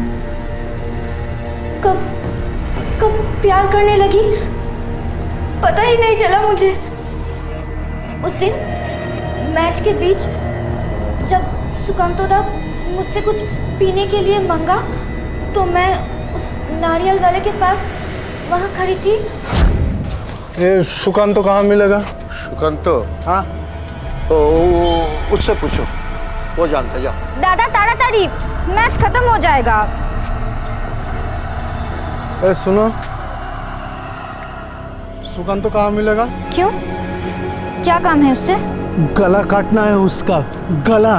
[SPEAKER 13] कब प्यार करने लगी पता ही नहीं चला मुझे। उस दिन मैच के बीच जब सुकांतो दा मुझसे कुछ पीने के लिए मांगा, तो मैं उस नारियल वाले के पास वहाँ खड़ी थी।
[SPEAKER 5] ये सुकांतो कहाँ मिलेगा?
[SPEAKER 12] सुकांतो? हाँ, तो उससे पूछो, वो जानता। जा
[SPEAKER 13] दादा, ताड़ाताड़ी, मैच खत्म हो जाएगा।
[SPEAKER 5] ए सुनो, सुकांतो कहाँ मिलेगा?
[SPEAKER 13] क्यों, क्या काम है उससे?
[SPEAKER 5] गला काटना है उसका, गला।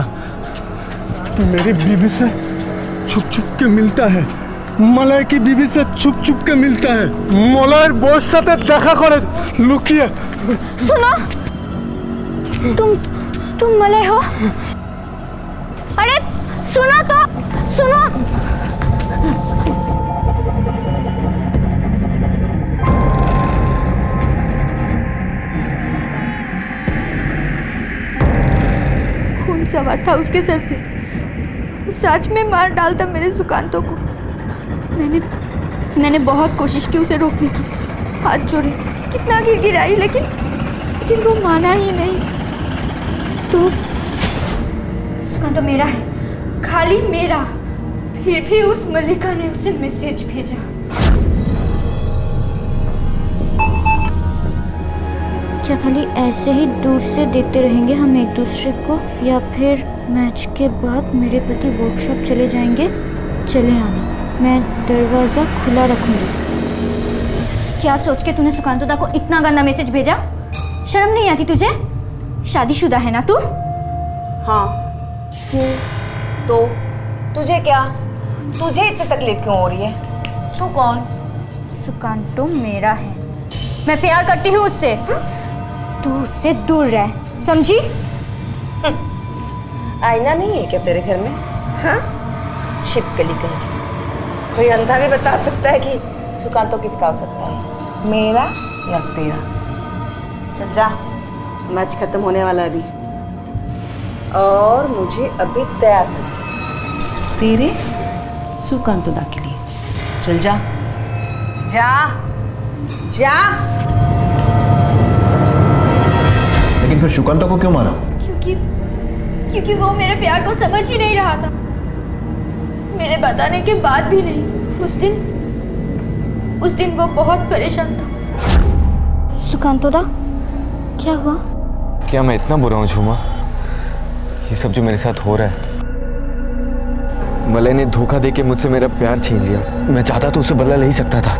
[SPEAKER 5] मेरी बीवी से छुप छुप के मिलता है, मलय की बीवी से छुप छुप के मिलता है। मलयर बॉस साथे देखा करे लुकिए।
[SPEAKER 13] सुनो, तुम मलय हो? अरे सुनो तो, सुनो। खून सवार था उसके सर पे, वो सच में मार डालता मेरे सुकांतो को। मैंने बहुत कोशिश की उसे रोकने की, हाथ जोड़े, कितना गिड़गिड़ाई, लेकिन वो माना ही नहीं। तो सुकांतो मेरा है, खाली मेरा। फिर भी उस मल्लिका ने उसे मैसेज भेजा। क्या खाली ऐसे ही दूर से देखते रहेंगे हम एक दूसरे को, या फिर मैच के बाद मेरे पति वर्कशॉप चले जाएंगे? चले आना, मैं दरवाज़ा खुला रखूंगी। क्या सोच के तूने सुकांतो दा को इतना गंदा मैसेज भेजा? शर्म नहीं आती तुझे? शादीशुदा है ना तू?
[SPEAKER 11] हाँ तो तुझे क्या, तुझे इतनी तकलीफ क्यों हो रही है? तू कौन?
[SPEAKER 13] सुकांतो मेरा है, मैं प्यार करती हूँ उससे। तू उससे दूर रह, समझी?
[SPEAKER 11] आईना नहीं है क्या तेरे घर में? हाँ, छिपकली कहेगी। कोई अंधा भी बता सकता है कि सुकांतो किसका हो सकता है, मेरा या तेरा? चल जा, मैच खत्म होने वाला है अभी। और मुझे अभी तैयार कर
[SPEAKER 10] तेरे सुकांतदा के लिए। चल जा
[SPEAKER 11] जा जा।
[SPEAKER 8] लेकिन फिर सुकांतो को क्यों मारा?
[SPEAKER 13] क्योंकि वो मेरे प्यार को समझ ही नहीं रहा था। मेरे बताने के बाद भी नहीं। उस दिन वो बहुत परेशान था।
[SPEAKER 16] सुकांतदा, क्या हुआ?
[SPEAKER 4] क्या मैं इतना बुरा हूँ झूमा? ये सब जो मेरे साथ हो रहा है, मलय ने धोखा देके मुझसे मेरा प्यार छीन लिया। मैं चाहता तो उसे बदला ले ही सकता था,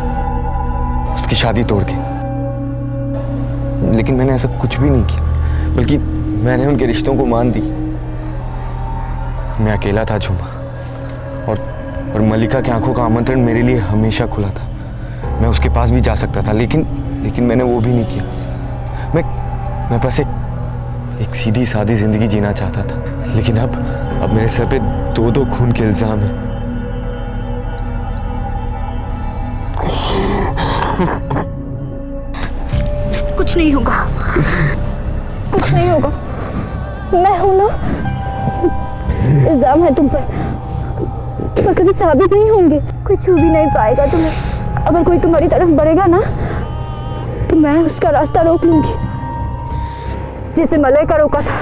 [SPEAKER 4] उसकी शादी तोड़ के, लेकिन मैंने ऐसा कुछ भी नहीं किया, बल्कि मैंने उनके रिश्तों को मान दी। मैं अकेला था झूमा, और मलिका की आंखों का आमंत्रण मेरे लिए हमेशा खुला था। मैं उसके पास भी जा सकता था, लेकिन मैंने वो भी नहीं किया। मैं बस एक सीधी सादी जिंदगी जीना चाहता था, लेकिन अब मेरे सर पे दो खून के इल्जाम हैं।
[SPEAKER 16] कुछ नहीं होगा, कुछ नहीं होगा। मैं हूं ना। इल्जाम है तुम पर कभी साबित नहीं होंगे। कोई छू भी नहीं पाएगा तुम्हें। अगर कोई तुम्हारी तरफ बढ़ेगा ना, तो मैं उसका रास्ता रोक लूंगी, जैसे मलय का रोका था।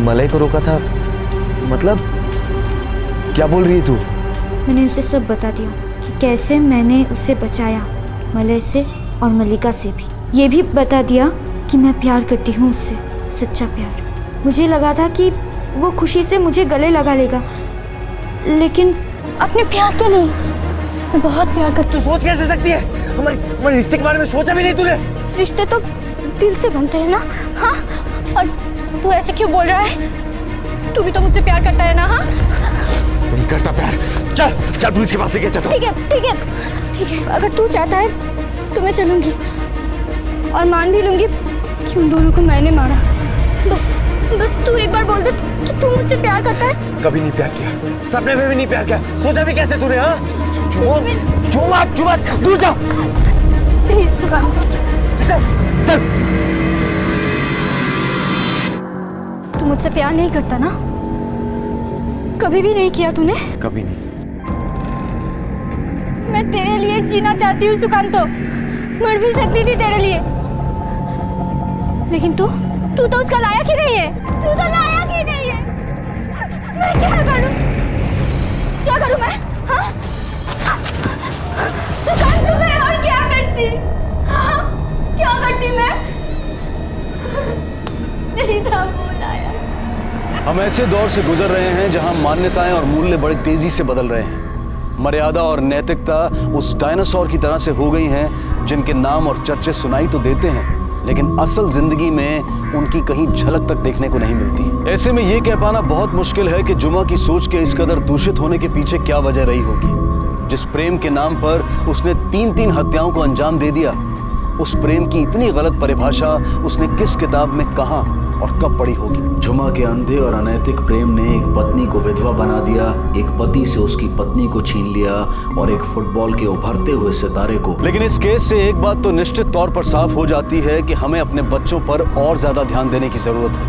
[SPEAKER 4] मलय को रोका था? मतलब क्या बोल रही है तू?
[SPEAKER 16] मैंने उसे सब बता दिया कि कैसे मैंने उसे बचाया, मलय से और मलिका से भी। ये भी बता दिया कि मैं प्यार करती हूँ उससे, सच्चा प्यार। मुझे लगा था कि वो खुशी से मुझे गले लगा लेगा, लेकिन अपने प्यार के लिए मैं बहुत प्यार करती हूँ।
[SPEAKER 17] तू सोच कैसे सकती है? हमारे रिश्ते के बारे में सोचा भी नहीं तूने?
[SPEAKER 16] रिश्ते तो दिल से बनते हैं ना। हाँ, और तू ऐसे क्यों बोल रहा है? तू भी तो मुझसे प्यार करता है ना? हाँ,
[SPEAKER 4] नहीं करता प्यार। चल पुलिस के पास लेके चलता हूँ।
[SPEAKER 16] ठीक है। अगर तू चाहता है तो मैं चलूंगी और मान भी लूंगी कि उन दोनों को मैंने मारा। बस तू एक बार बोल दे कि तू मुझसे प्यार करता है।
[SPEAKER 17] कभी नहीं प्यार किया, सपने में भी नहीं प्यार किया। सोचा भी कैसे तूने? हाँ, दूर जा। चल।
[SPEAKER 16] तू मुझसे प्यार नहीं करता ना? कभी भी नहीं किया तूने?
[SPEAKER 4] कभी नहीं।
[SPEAKER 16] मैं तेरे लिए जीना चाहती हूँ सुकांतो, मर भी सकती थी तेरे लिए, लेकिन तू तो उसका लायक ही नहीं है। तू तो लायक ही नहीं है। मैं क्या करूं मैं? हाँ, सुकांतो, मैं और क्या करती? हाँ? क्या करती मैं? नहीं था वो लायक।
[SPEAKER 6] हम ऐसे दौर से गुजर रहे हैं जहां मान्यताएं और मूल्य बड़ी तेजी से बदल रहे हैं। मर्यादा और नैतिकता उस डायनासोर की तरह से हो गई हैं जिनके नाम और चर्चे सुनाई तो देते हैं, लेकिन असल जिंदगी में उनकी कहीं झलक तक देखने को नहीं मिलती। ऐसे में ये कह पाना बहुत मुश्किल है कि जुमा की सोच के इस कदर दूषित होने के पीछे क्या वजह रही होगी। जिस प्रेम के नाम पर उसने 3 हत्याओं को अंजाम दे दिया, उस प्रेम की इतनी गलत परिभाषा उसने किस किताब में कहां और कब पढ़ी होगी?
[SPEAKER 18] झुमा के अंधे और अनैतिक प्रेम ने एक पत्नी को विधवा बना दिया, एक पति से उसकी पत्नी को छीन लिया और एक फुटबॉल के उभरते हुए सितारे को।
[SPEAKER 6] लेकिन इस केस से एक बात तो निश्चित तौर पर साफ हो जाती है कि हमें अपने बच्चों पर और ज्यादा ध्यान देने की जरूरत है।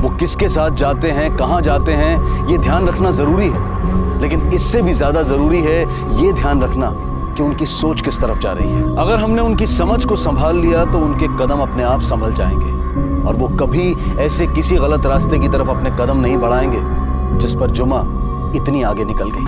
[SPEAKER 6] वो किसके साथ जाते हैं, कहां जाते हैं, ये ध्यान रखना जरूरी है, लेकिन इससे भी ज्यादा जरूरी है ये ध्यान रखना कि उनकी सोच किस तरफ जा रही है। अगर हमने उनकी समझ को संभाल लिया तो उनके कदम अपने आप संभल जाएंगे और वो कभी ऐसे किसी गलत रास्ते की तरफ अपने कदम नहीं बढ़ाएंगे जिस पर जुमा इतनी आगे निकल गई।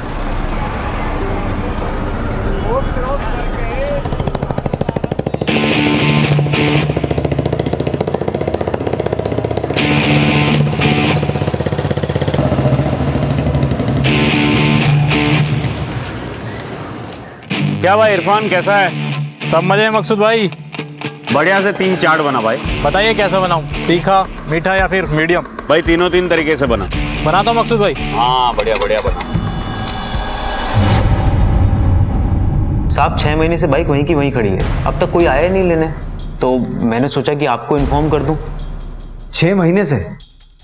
[SPEAKER 19] क्या भाई इरफान, कैसा है? सब मजे में मकसूद भाई? बढ़िया से 3 चाट बना भाई। बताइए कैसा बनाऊं, तीखा, मीठा या फिर मीडियम? भाई तीनों 3 तरीके से बना दो मकसूद भाई। हाँ बढ़िया बना।
[SPEAKER 20] साहब 6 महीने से बाइक वहीं की वहीं खड़ी है, अब तक कोई आया नहीं लेने, तो मैंने सोचा कि आपको इन्फॉर्म कर दूं।
[SPEAKER 8] 6 महीने से?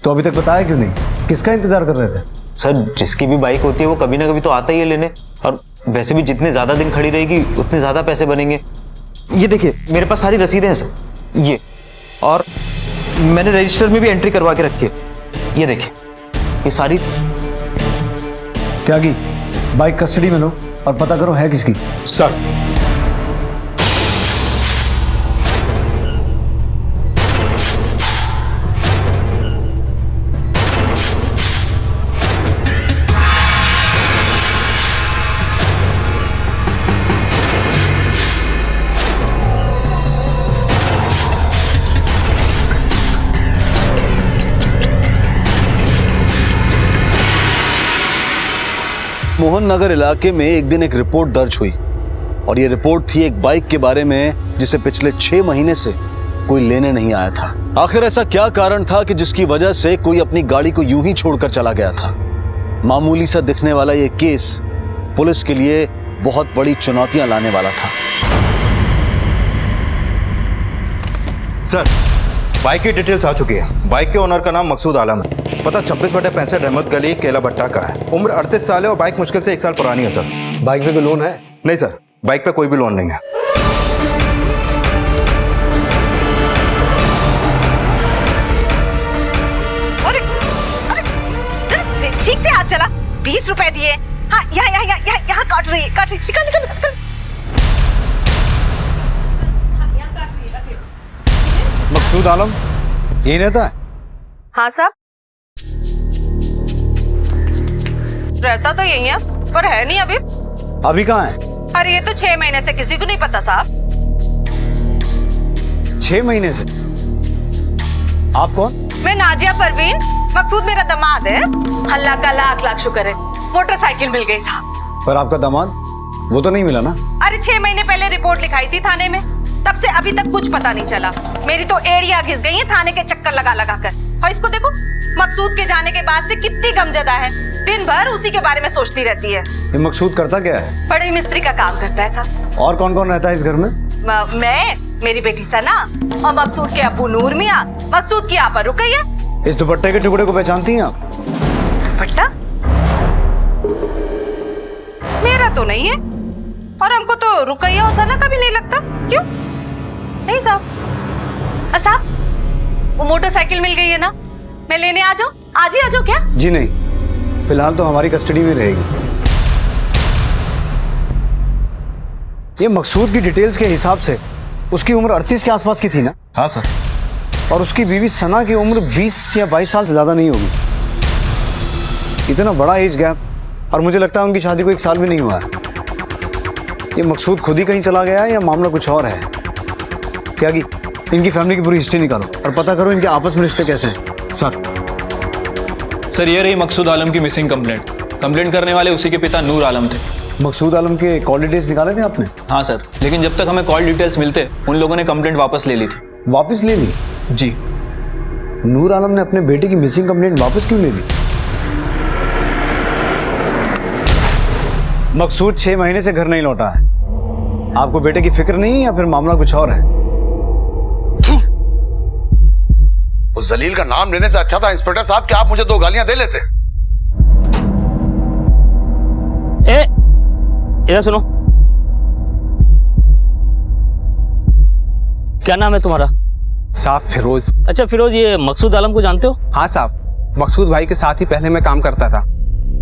[SPEAKER 8] तो अभी तक बताया क्यों नहीं? किसका इंतजार कर रहे थे?
[SPEAKER 20] सर जिसकी भी बाइक होती है वो कभी ना कभी तो आता ही है लेने, और वैसे भी जितने ज़्यादा दिन खड़ी रहेगी उतने ज़्यादा पैसे बनेंगे। ये देखिए मेरे पास सारी रसीदें हैं सर, ये, और मैंने रजिस्टर में भी एंट्री करवा के रखी है। ये देखिए, ये सारी।
[SPEAKER 8] त्यागी, बाइक कस्टडी में लो और पता करो है किसकी।
[SPEAKER 5] सर।
[SPEAKER 6] मोहन नगर इलाके में एक दिन एक रिपोर्ट दर्ज हुई और ये रिपोर्ट थी एक बाइक के बारे में जिसे पिछले 6 महीने से कोई लेने नहीं आया था। आखिर ऐसा क्या कारण था कि जिसकी वजह से कोई अपनी गाड़ी को यूं ही छोड़कर चला गया था? मामूली सा दिखने वाला ये केस पुलिस के लिए बहुत बड़ी चुनौतियां लाने वाला था।
[SPEAKER 21] सर, बाइक की डिटेल्स आ चुकी है। बाइक के ओनर का नाम मकसूद आलम है। पता 26/65 रहमत गली केला भट्टा का है। उम्र 38 साल है और बाइक मुश्किल से 1 साल पुरानी है सर।
[SPEAKER 8] बाइक पे कोई लोन है?
[SPEAKER 21] नहीं सर, बाइक पे कोई भी लोन नहीं है।
[SPEAKER 11] अरे अरे ठीक से हाथ चला। 20 रुपए दिए। हाँ, यहाँ काट रही है, निकल।
[SPEAKER 8] मकसूद आलम यही रहता है?
[SPEAKER 11] हाँ साहब, रहता तो यही है पर है नहीं अभी।
[SPEAKER 8] अभी कहाँ है?
[SPEAKER 11] अरे ये तो 6 महीने से किसी को नहीं पता साहब।
[SPEAKER 8] 6 महीने से? आप कौन?
[SPEAKER 11] मैं नाजिया परवीन, मकसूद मेरा दामाद है। अल्लाह का लाख लाख शुक्र है, मोटरसाइकिल मिल गई साहब।
[SPEAKER 8] पर आपका दामाद वो तो नहीं मिला ना?
[SPEAKER 11] अरे 6 महीने पहले रिपोर्ट लिखाई थी थाने में, तब से अभी तक कुछ पता नहीं चला। मेरी तो एड़ियां घिस गई हैं थाने के चक्कर लगा लगा कर। और इसको देखो, मकसूद के जाने के बाद से कितनी गमजदा है, दिन भर उसी के बारे में सोचती रहती है।
[SPEAKER 8] ये मकसूद करता क्या है?
[SPEAKER 11] बड़े मिस्त्री का काम करता है साहब।
[SPEAKER 8] और कौन कौन रहता है इस घर में?
[SPEAKER 11] मैं, मेरी बेटी सना और मकसूद के अब्बू नूर मियाँ, मकसूद की आपा रुकैया।
[SPEAKER 8] इस दुपट्टे के टुकड़े को पहचानती हैं आप?
[SPEAKER 11] दुपट्टा मेरा तो नहीं है और हमको तो रुकैया और सना का भी नहीं लगता। क्यों? नहीं साहब। साहब, वो मोटरसाइकिल मिल गई है ना, मैं लेने आ जाऊं? आज ही आ जाऊं क्या?
[SPEAKER 8] जी नहीं, फिलहाल तो हमारी कस्टडी में रहेगी। ये मकसूद की डिटेल्स के हिसाब से उसकी उम्र 38 के आसपास की थी ना?
[SPEAKER 21] हाँ सर।
[SPEAKER 8] और उसकी बीवी सना की उम्र 20 या 22 साल से ज्यादा नहीं होगी। इतना बड़ा एज गैप, और मुझे लगता है उनकी शादी को 1 साल भी नहीं हुआ है। ये मकसूद खुद ही कहीं चला गया है या मामला कुछ और है? त्यागी, इनकी फैमिली की पूरी हिस्ट्री निकालो और पता करो इनके आपस में रिश्ते कैसे हैं।
[SPEAKER 22] सर ये रही मकसूद आलम की मिसिंग कंप्लेंट। कंप्लेंट करने वाले उसी के पिता नूर आलम थे।
[SPEAKER 8] मकसूद आलम के कॉल डिटेल्स निकाले थे आपने?
[SPEAKER 22] हाँ सर, लेकिन जब तक हमें कॉल डिटेल्स मिलते उन लोगों ने कंप्लेंट वापस ले ली थी।
[SPEAKER 8] वापस ले ली?
[SPEAKER 22] जी।
[SPEAKER 8] नूर आलम ने अपने बेटे की मिसिंग कंप्लेंट वापस क्यों ले ली? मकसूद 6 महीने से घर नहीं लौटा है। आपको बेटे की फिक्र नहीं या फिर मामला कुछ और है?
[SPEAKER 12] उस जलील का नाम लेने से अच्छा था इंस्पेक्टर साहब कि आप मुझे 2 गालियां दे लेते।
[SPEAKER 23] इधर सुनो, क्या नाम है तुम्हारा?
[SPEAKER 24] साहब फिरोज।
[SPEAKER 23] अच्छा फिरोज, ये मकसूद आलम को जानते हो?
[SPEAKER 24] हाँ साहब, मकसूद भाई के साथ ही पहले मैं काम करता था,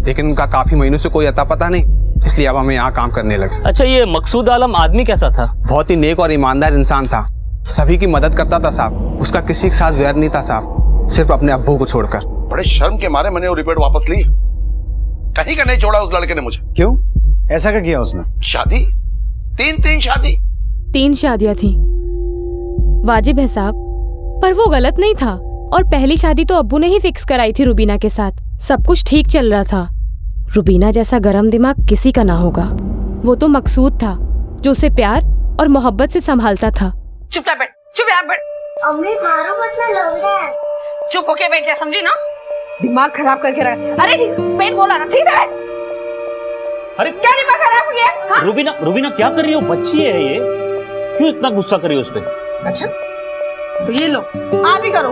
[SPEAKER 24] लेकिन उनका काफी महीनों से कोई अता पता नहीं, इसलिए अब हमें यहाँ काम करने लगे।
[SPEAKER 23] अच्छा, ये मकसूद आलम आदमी कैसा था?
[SPEAKER 24] बहुत ही नेक और ईमानदार इंसान था, सभी की मदद करता था साहब। उसका किसी के साथ वैर नहीं था साहब, सिर्फ अपने अब्बू को छोड़कर।
[SPEAKER 12] बड़े शर्म के मारे मैंने वो रिपोर्ट वापस ली। कहीं का नहीं छोड़ा उस लड़के ने मुझे।
[SPEAKER 8] क्यों? ऐसा क्या किया उसने?
[SPEAKER 12] शादी, 3 शादी।
[SPEAKER 25] 3 शादियां थी, वाजिब है साहब, पर वो गलत नहीं था। और पहली शादी तो अब्बू ने ही फिक्स कराई थी रुबीना के साथ। सब कुछ ठीक चल रहा था। रुबीना जैसा गरम दिमाग किसी का ना होगा। वो तो मकसूद था जो उसे प्यार और मोहब्बत से संभालता था।
[SPEAKER 11] चुपचाप बैठ, चुपचाप बैठ।
[SPEAKER 26] अम्मी मारो मत, मैं लग रहा है।
[SPEAKER 11] चुप होके बैठ जा, समझी ना? दिमाग खराब करके रहा। अरे पेट बोला ना, ठीक से बैठ।
[SPEAKER 23] अरे
[SPEAKER 11] क्या दिमाग खराब हो गया?
[SPEAKER 23] रुबीना क्या कर रही हो? बच्ची है ये, क्यों इतना गुस्सा कर रही हो उस पर?
[SPEAKER 11] अच्छा तो ये लो, आप ही करो।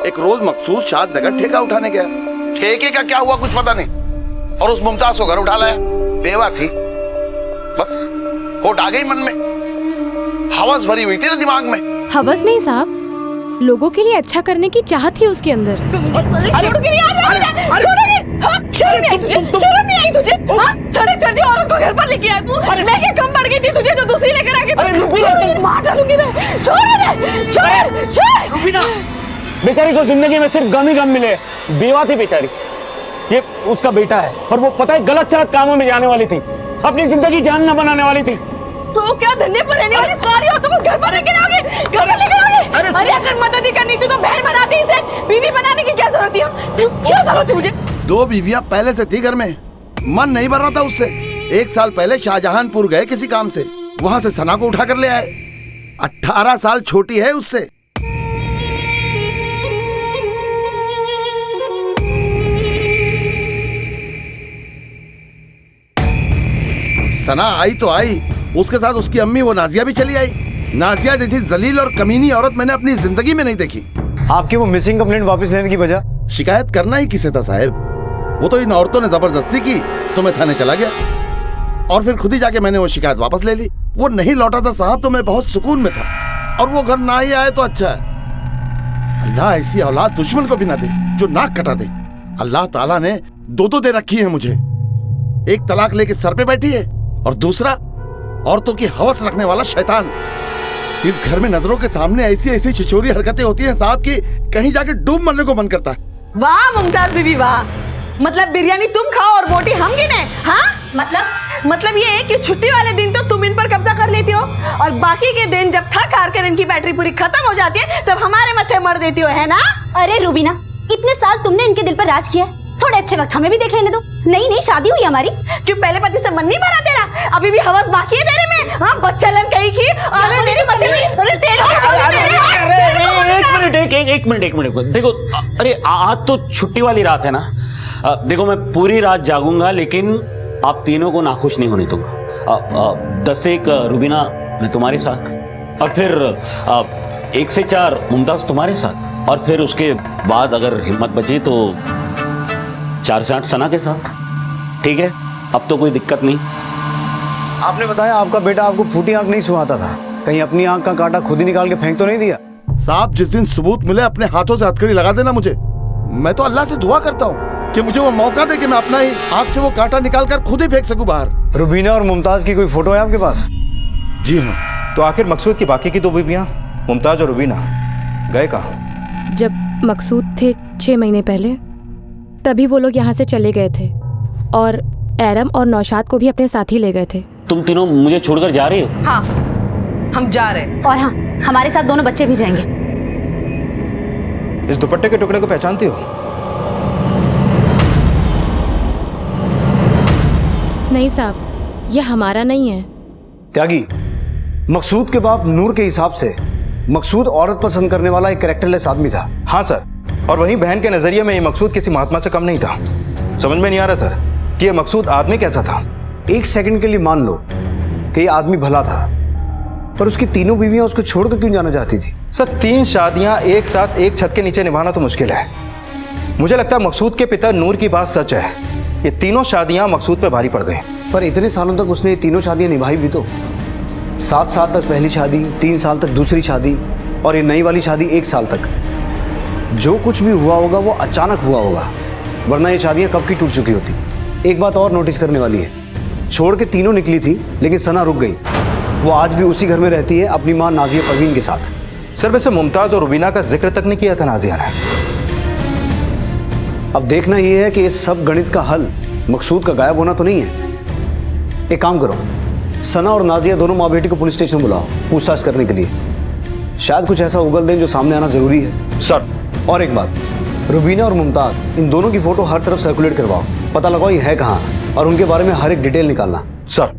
[SPEAKER 12] एक रोज मकसूद शाद नगर ठेका उठाने गया। ठेके का क्या हुआ कुछ पता नहीं, और उस मुमताज को घर उठा लाया। बेवा थी, बस होट आ गई मन में।
[SPEAKER 1] हवस भरी हुई थी ना दिमाग में।
[SPEAKER 25] हवस नहीं साहब, लोगों के लिए अच्छा करने की चाहत थी उसके अंदर।
[SPEAKER 2] शर्म नहीं आई तुझे? सड़क चढ़ती औरत को घर पर लेके आया तू। मैं क्या कम पड़ गई थी तुझे जो दूसरी लेकर आके? मार डालूंगी मैं। छोड़।
[SPEAKER 23] बेचारी को जिंदगी में सिर्फ गम ही गम मिले। बेवा थी बेचारी, ये उसका बेटा है और वो पता है गलत चलत कामों में जाने वाली थी, अपनी जिंदगी जान न बनाने वाली थी।
[SPEAKER 2] तो क्या धंधे पर रहने वाली सारी औरतों को घर पर लेकर आओगे? अरे अगर मदद ही करनी थी तो बहन बनाती, इसे बीवी बनाने की क्या जरूरत थी? क्या जरूरत थी मुझे?
[SPEAKER 1] 2 बीवियां पहले से थी घर में, मन नहीं भर रहा था उससे। 1 साल पहले शाहजहानपुर गए किसी काम से, वहां से सना को उठा कर ले आए। 18 साल छोटी है उससे। सना आई तो आई, उसके साथ उसकी अम्मी वो नाजिया भी चली आई। नाजिया जैसी जलील और कमीनी औरत मैंने अपनी जिंदगी में नहीं देखी।
[SPEAKER 8] आपकी वो मिसिंग कंप्लेंट वापस लेने की वजह?
[SPEAKER 1] शिकायत करना ही किसे था साहब, वो तो इन औरतों ने जबरदस्ती की तो मैं थाने चला गया और फिर खुद ही जाके मैंने वो शिकायत वापस ले ली। वो नहीं लौटा था साहब तो मैं बहुत सुकून में था, और वो घर ना ही आए तो अच्छा है। अल्लाह ऐसी औलाद दुश्मन को भी ना दे जो नाक कटा दे। अल्लाह ताला ने 2 दे रखी है मुझे, एक तलाक लेके सर पे बैठी है और दूसरा औरतों की हवस रखने वाला शैतान। इस घर में नजरों के सामने ऐसी ऐसी छिछोरी हरकतें होती हैं साहब की कहीं जाके डूब मरने को मन करता है।
[SPEAKER 2] वाह मुमताज बीबी वाह, मतलब बिरयानी तुम खाओ और बोटी हम गिने? हाँ मतलब ये है कि छुट्टी वाले दिन तो तुम इन पर कब्जा कर लेती हो और बाकी के दिन जब थक हार कर इनकी बैटरी पूरी खत्म हो जाती है तब हमारे मत्थे मर देती हो, है ना?
[SPEAKER 13] अरे रूबीना, इतने साल तुमने इनके दिल पर राज किया, थोड़े अच्छे वक्त हमें भी देख लेने दो। नहीं शादी हुई हमारी।
[SPEAKER 2] क्यों पहले पति से मन नहीं भरा तेरा? अभी भी हवस बाकी है तेरे में? हाँ बच्चलन कहीं की। अरे मेरे पति
[SPEAKER 23] एक मिनट देखो, अरे आज तो छुट्टी वाली रात है ना। देखो मैं पूरी रात जागूंगा लेकिन आप तीनों को नाखुश नहीं होने दूंगा। 10 से 1 रूबीना मैं तुम्हारे साथ, और फिर 1 से 4 मुमताज तुम्हारे साथ, और फिर उसके बाद अगर हिम्मत बची तो 4 से 8 सना के साथ। ठीक है, अब तो कोई दिक्कत नहीं।
[SPEAKER 8] आपने बताया आपका बेटा आपको फूटी आंख नहीं सुहाता था, कहीं अपनी आंख का कांटा खुद ही निकाल के फेंक तो नहीं दिया?
[SPEAKER 1] साहब जिस दिन सबूत मिले अपने हाथों से हथकड़ी लगा देना मुझे। मैं तो अल्लाह से दुआ करता हूँ कि मुझे वो मौका दे कि मैं अपना ही आंख से वो कांटा निकाल कर खुद ही फेंक सकूं बाहर।
[SPEAKER 8] रुबीना और मुमताज की कोई फोटो है आपके पास?
[SPEAKER 1] जी हाँ।
[SPEAKER 21] तो आखिर मकसूद की बाकी की 2 बीवियां मुमताज और रुबीना गए कहाँ?
[SPEAKER 25] जब मकसूद थे 6 महीने पहले, तभी वो लोग यहाँ से चले गए थे और एरम और नौशाद को भी अपने साथ ही ले गए थे।
[SPEAKER 23] तुम तीनों मुझे छोड़कर जा रही हो?
[SPEAKER 2] हाँ हम जा रहे हैं।
[SPEAKER 13] और हाँ, हमारे साथ दोनों बच्चे भी जाएंगे।
[SPEAKER 21] इस दुपट्टे के टुकड़े को पहचानती हो?
[SPEAKER 25] नहीं साहब, ये हमारा नहीं है।
[SPEAKER 8] त्यागी, मकसूद के बाप नूर के हिसाब से मकसूद औरत पसंद करने वाला एक कैरेक्टरलेस आदमी था।
[SPEAKER 21] हाँ सर, और वहीं बहन के नजरिए में ये मकसूद किसी महात्मा से कम नहीं था। समझ में नहीं आ रहा सर कि ये मकसूद आदमी कैसा था।
[SPEAKER 8] 1 सेकंड के लिए मान लो कि ये आदमी भला था, पर उसकी तीनों बीवियां उसको छोड़कर क्यों जाना चाहती थी?
[SPEAKER 21] सर 3 शादियां एक साथ एक छत के नीचे निभाना तो मुश्किल है। मुझे लगता है मकसूद के पिता नूर की बात सच है, ये तीनों शादियां मकसूद पे भारी पड़ गई।
[SPEAKER 8] पर इतने सालों तक उसने ये तीनों शादियां निभाई भी तो। 7 साल तक पहली शादी, 3 साल तक दूसरी शादी, और ये नई वाली शादी 1 साल तक। जो कुछ भी हुआ होगा वो अचानक हुआ होगा, वरना ये शादियां कब की टूट चुकी होती। एक बात और नोटिस करने वाली है, छोड़ के तीनों निकली थी लेकिन सना रुक गई। वो आज भी उसी घर में रहती है अपनी माँ नाजिया परवीन के साथ।
[SPEAKER 21] सर वैसे मुमताज और रुबीना का जिक्र तक नहीं किया था नाजिया ने।
[SPEAKER 8] अब देखना ये है कि इस सब गणित का हल मकसूद का गायब होना तो नहीं है। एक काम करो, सना और नाजिया दोनों माँ बेटी को पुलिस स्टेशन बुलाओ पूछताछ करने के लिए। शायद कुछ ऐसा उगल दें जो सामने आना जरूरी है।
[SPEAKER 21] सर
[SPEAKER 8] और एक बात, रुबीना और मुमताज इन दोनों की फोटो हर तरफ सर्कुलेट करवाओ, पता लगाओ ये है कहाँ, और उनके बारे में हर एक डिटेल निकालना।
[SPEAKER 21] सर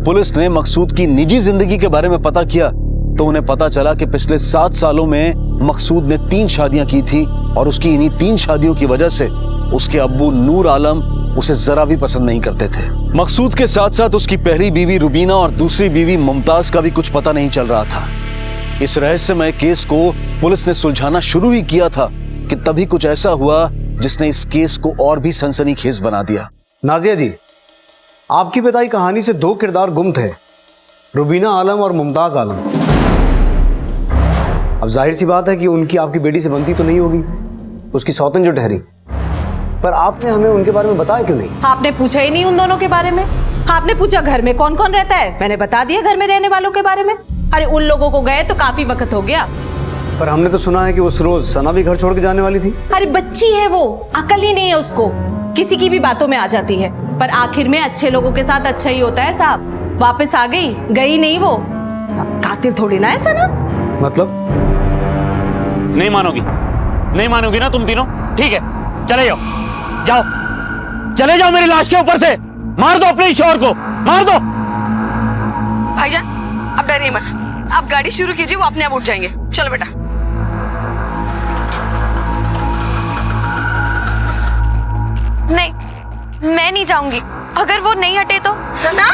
[SPEAKER 6] पुलिस ने मकसूद की निजी जिंदगी के बारे में पता किया तो उन्हें पता चला कि पिछले 7 सालों में मकसूद ने 3 शादियां की थी, और उसकी इन्हीं 3 शादियों की वजह से उसके अब्बू नूर आलम उसे जरा भी पसंद नहीं करते थे। मकसूद के साथ साथ उसकी पहली बीवी रुबीना और दूसरी बीवी मुमताज का भी कुछ पता नहीं चल रहा था। इस रहस्यमय केस को पुलिस ने सुलझाना शुरू ही किया था कि तभी कुछ ऐसा हुआ जिसने इस केस को और भी सनसनीखेज बना दिया।
[SPEAKER 8] नाजिया जी, आपकी बताई कहानी से 2 किरदार गुम थे, रुबीना आलम और मुमताज आलम।
[SPEAKER 3] अब जाहिर सी बात है कि उनकी आपकी बेटी से बनती तो नहीं होगी, उसकी सौतन जो ठहरी। पर आपने हमें उनके बारे में बताया क्यों नहीं?
[SPEAKER 2] आपने पूछा ही नहीं उन दोनों के बारे में। आपने पूछा घर में कौन कौन रहता है, मैंने बता दिया घर में रहने वालों के बारे में। अरे उन लोगों को गए तो काफी वक्त हो गया।
[SPEAKER 3] पर हमने तो सुना है कि उस रोज सना भी घर छोड़ के जाने वाली थी।
[SPEAKER 2] अरे बच्ची है वो, अकल ही नहीं है उसको, किसी की भी बातों में आ जाती है। पर आखिर में अच्छे लोगों के साथ अच्छा ही होता है साहब। वापस आ गई, गई नहीं वो। कातिल थोड़ी ना है सना।
[SPEAKER 3] मतलब?
[SPEAKER 23] नहीं मानोगी, नहीं मानोगी ना तुम तीनों? ठीक है, चले जाओ, जाओ चले जाओ मेरी लाश के ऊपर से। मार दो अपने शोहर को, मार दो।
[SPEAKER 2] भाईजान अब डरिए मत, आप गाड़ी शुरू कीजिए, वो अपने आप उठ जाएंगे। चलो बेटा।
[SPEAKER 16] नहीं, मैं नहीं जाऊंगी। अगर वो नहीं हटे तो।
[SPEAKER 2] सना,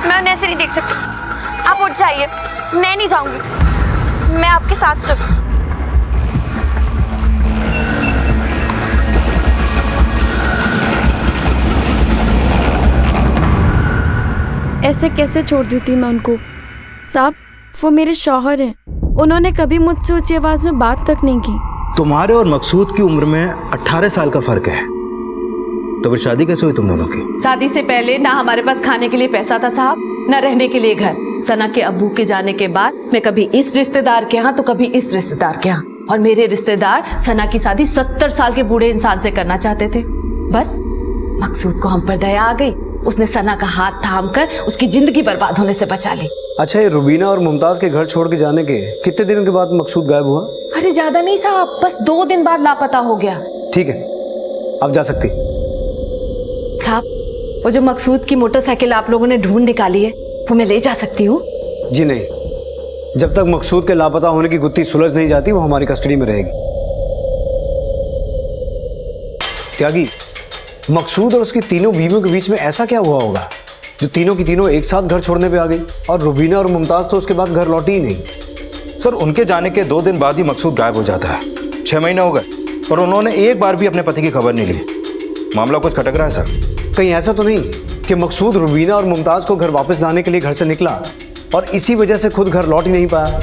[SPEAKER 16] मैं उन्हें ऐसे नहीं देख सकती। आप उठ जाइए, मैं नहीं जाऊंगी। मैं आपके साथ चलूं।
[SPEAKER 7] ऐसे कैसे छोड़ देती मैं उनको? साहब, वो मेरे शौहर हैं। उन्होंने कभी मुझसे ऊंची आवाज में बात तक नहीं की।
[SPEAKER 21] तुम्हारे और मकसूद की उम्र में 18 साल का फर्क है, तो फिर शादी कैसे हुई तुम दोनों की?
[SPEAKER 2] शादी से पहले ना हमारे पास खाने के लिए पैसा था साहब, ना रहने के लिए घर। सना के अब्बू के जाने के बाद मैं कभी इस रिश्तेदार के यहाँ तो कभी इस रिश्तेदार के यहाँ, और मेरे रिश्तेदार सना की शादी 70 साल के बूढ़े इंसान से करना चाहते थे। बस मकसूद को हम पर दया आ गई, उसने सना का हाथ थाम कर उसकी जिंदगी बर्बाद होने से बचा ली।
[SPEAKER 3] अच्छा, ये रुबीना और मुमताज के घर छोड़ के जाने के कितने दिनों के बाद मकसूद गायब हुआ?
[SPEAKER 2] अरे ज्यादा नहीं साहब, बस 2 दिन बाद लापता हो गया।
[SPEAKER 3] ठीक है, अब जा सकती।
[SPEAKER 2] साहब, वो जो मकसूद की मोटरसाइकिल आप लोगों ने ढूंढ निकाली है, वो मैं ले जा सकती हूँ?
[SPEAKER 3] जी नहीं, जब तक मकसूद के लापता होने की गुत्थी सुलझ नहीं जाती वो हमारी कस्टडी में रहेगी। त्यागी, मकसूद और उसकी तीनों बीवियों के बीच में ऐसा क्या हुआ होगा जो तीनों की तीनों एक साथ घर छोड़ने पे आ गई? और रुबीना और मुमताज तो उसके बाद घर लौटी ही नहीं।
[SPEAKER 21] सर, उनके जाने के 2 दिन बाद ही मकसूद गायब हो जाता है। 6 महीने हो गए और उन्होंने एक बार भी अपने पति की खबर नहीं ली। मामला कुछ खटक रहा है सर।
[SPEAKER 3] कहीं ऐसा तो नहीं कि मकसूद रुबीना और मुमताज को घर वापस लाने के लिए घर से निकला और इसी वजह से खुद घर लौट ही नहीं पाया?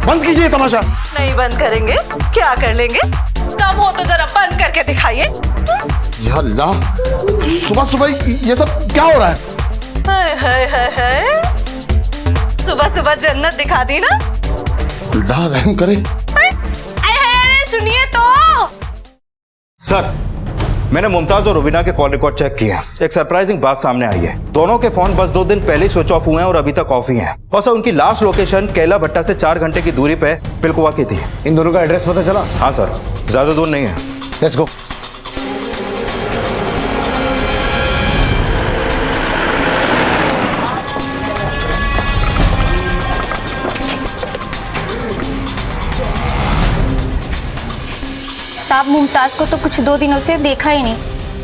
[SPEAKER 1] बंद कीजिए तमाशा।
[SPEAKER 2] नहीं बंद करेंगे, क्या कर लेंगे? कम हो तो जरा बंद करके दिखाइए।
[SPEAKER 1] या अल्लाह, सुबह सुबह ये सब क्या हो रहा है?
[SPEAKER 2] हाय हाय हाय हाय, सुबह सुबह जन्नत दिखा दी ना।
[SPEAKER 1] अल्लाह रहम करे।
[SPEAKER 2] अरे सुनिए तो।
[SPEAKER 21] सर, मैंने मुमताज और रुबीना के कॉल रिकॉर्ड चेक किया। एक सरप्राइजिंग बात सामने आई है। दोनों के फोन बस 2 दिन पहले स्विच ऑफ हुए हैं और अभी तक ऑफ ही हैं। और सर, उनकी लास्ट लोकेशन केला भट्टा से 4 घंटे की दूरी पे पिलकुआ की थी।
[SPEAKER 3] इन दोनों का एड्रेस पता चला?
[SPEAKER 21] हाँ सर, ज्यादा दूर नहीं है।
[SPEAKER 3] Let's go.
[SPEAKER 16] साहब, मुमताज को तो कुछ 2 दिनों से देखा ही नहीं,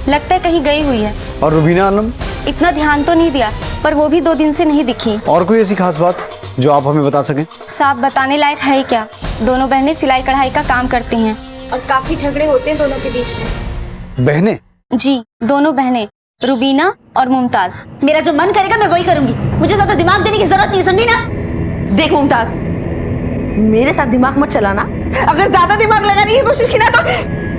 [SPEAKER 16] लगता है कहीं गई हुई है।
[SPEAKER 3] और रुबीना आलम?
[SPEAKER 16] इतना ध्यान तो नहीं दिया, पर वो भी 2 दिन से नहीं दिखी।
[SPEAKER 3] और कोई ऐसी खास बात जो आप हमें बता सकें?
[SPEAKER 16] साहब, बताने लायक है ही क्या। दोनों बहनें सिलाई कढ़ाई का काम करती हैं और काफी झगड़े होते हैं दोनों के बीच में।
[SPEAKER 3] बहनें?
[SPEAKER 16] जी, दोनों बहनें, रुबीना और मुमताज।
[SPEAKER 9] मेरा जो मन करेगा मैं वही करूंगी, मुझे ज्यादा दिमाग देने की जरूरत नहीं, समझी ना?
[SPEAKER 2] देख मुमताज, मेरे साथ दिमाग मत चलाना। अगर ज्यादा दिमाग लगाने की कोशिश की ना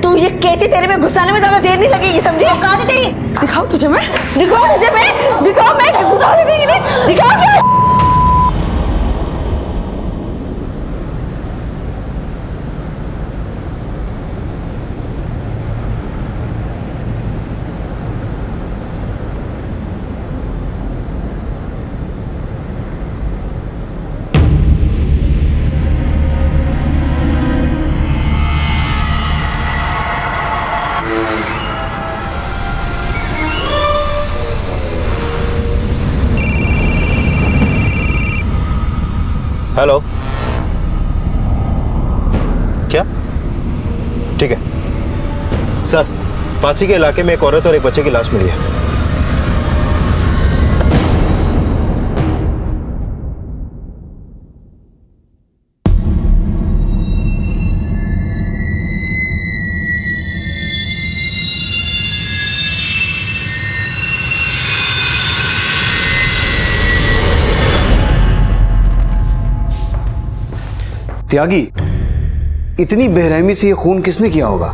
[SPEAKER 2] तो ये कैची तेरे में घुसाने में ज्यादा देर नहीं लगेगी, समझी?
[SPEAKER 9] कहा थी तेरी?
[SPEAKER 2] दिखाओ तुझे मैं, दिखाओ तुझे मैं, दिखाओ मैं, दिखाओ क्या?
[SPEAKER 21] हेलो, क्या? ठीक है सर, पासी के इलाके में एक औरत और एक बच्चे की लाश मिली है।
[SPEAKER 3] त्यागी, इतनी बेरहमी से ये खून किसने किया होगा?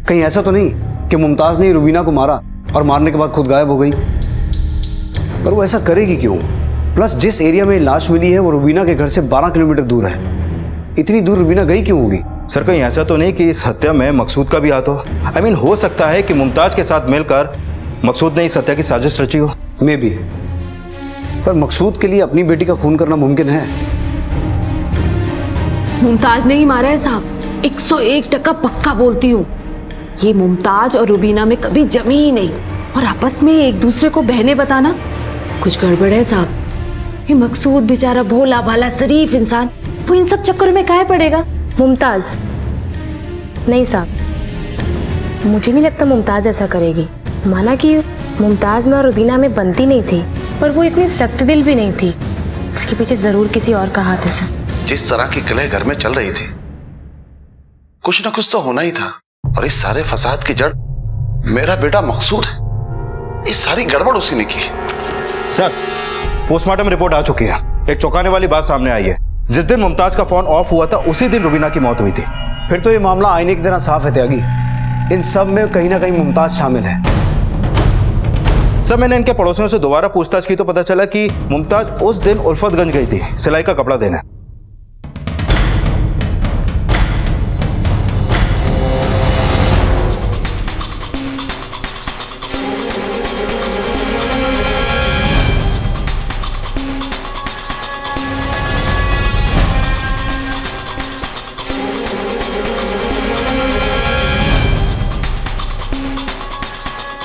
[SPEAKER 3] कहीं ऐसा तो नहीं कि मुमताज ने रुबीना को मारा और मारने के बाद खुद गायब हो गई? पर वो ऐसा करेगी क्यों? प्लस जिस एरिया में लाश मिली है वो रुबीना के घर से 12 किलोमीटर दूर है। इतनी दूर रुबीना गई क्यों होगी?
[SPEAKER 21] सर, कहीं ऐसा तो नहीं कि इस हत्या में मकसूद का भी हाथ हो? I mean, हो सकता है कि मुमताज के साथ मिलकर मकसूद ने इस हत्या की साजिश रची हो।
[SPEAKER 3] मे बी, पर मकसूद के लिए अपनी बेटी का खून करना मुमकिन है?
[SPEAKER 2] मुमताज ने ही मारा है साहब, 101% पक्का बोलती हूँ। ये मुमताज और रुबीना में कभी जमी ही नहीं, और आपस में एक दूसरे को बहने बताना कुछ गड़बड़ है साहब। ये मकसूद बेचारा भोला भाला शरीफ इंसान, वो इन सब चक्करों में काहे पड़ेगा?
[SPEAKER 25] मुमताज नहीं साहब, मुझे नहीं लगता मुमताज ऐसा करेगी। माना कि मुमताज में और रुबीना में बनती नहीं थी, पर वो इतनी सख्त दिल भी नहीं थी। इसके पीछे जरूर किसी और का हाथ है सर।
[SPEAKER 1] जिस तरह की कलह घर में चल रही थी, कुछ ना कुछ तो होना ही था। और इस सारे फसाद की जड़ मेरा बेटा मकसूद है। इस सारी गड़बड़ उसी ने की।
[SPEAKER 21] सर, पोस्टमार्टम रिपोर्ट आ चुकी है। एक चौंकाने वाली बात सामने आई है। जिस दिन मुमताज का फोन ऑफ हुआ था उसी दिन रुबीना की मौत हुई थी।
[SPEAKER 3] फिर तो ये मामला आईने की तरह साफ है त्यागी। इन सब में कहीं ना कहीं मुमताज शामिल है।
[SPEAKER 21] सर, मैंने इनके पड़ोसियों से दोबारा पूछताछ की तो पता चला कि मुमताज उस दिन उल्फतगंज गई थी सिलाई का कपड़ा देने।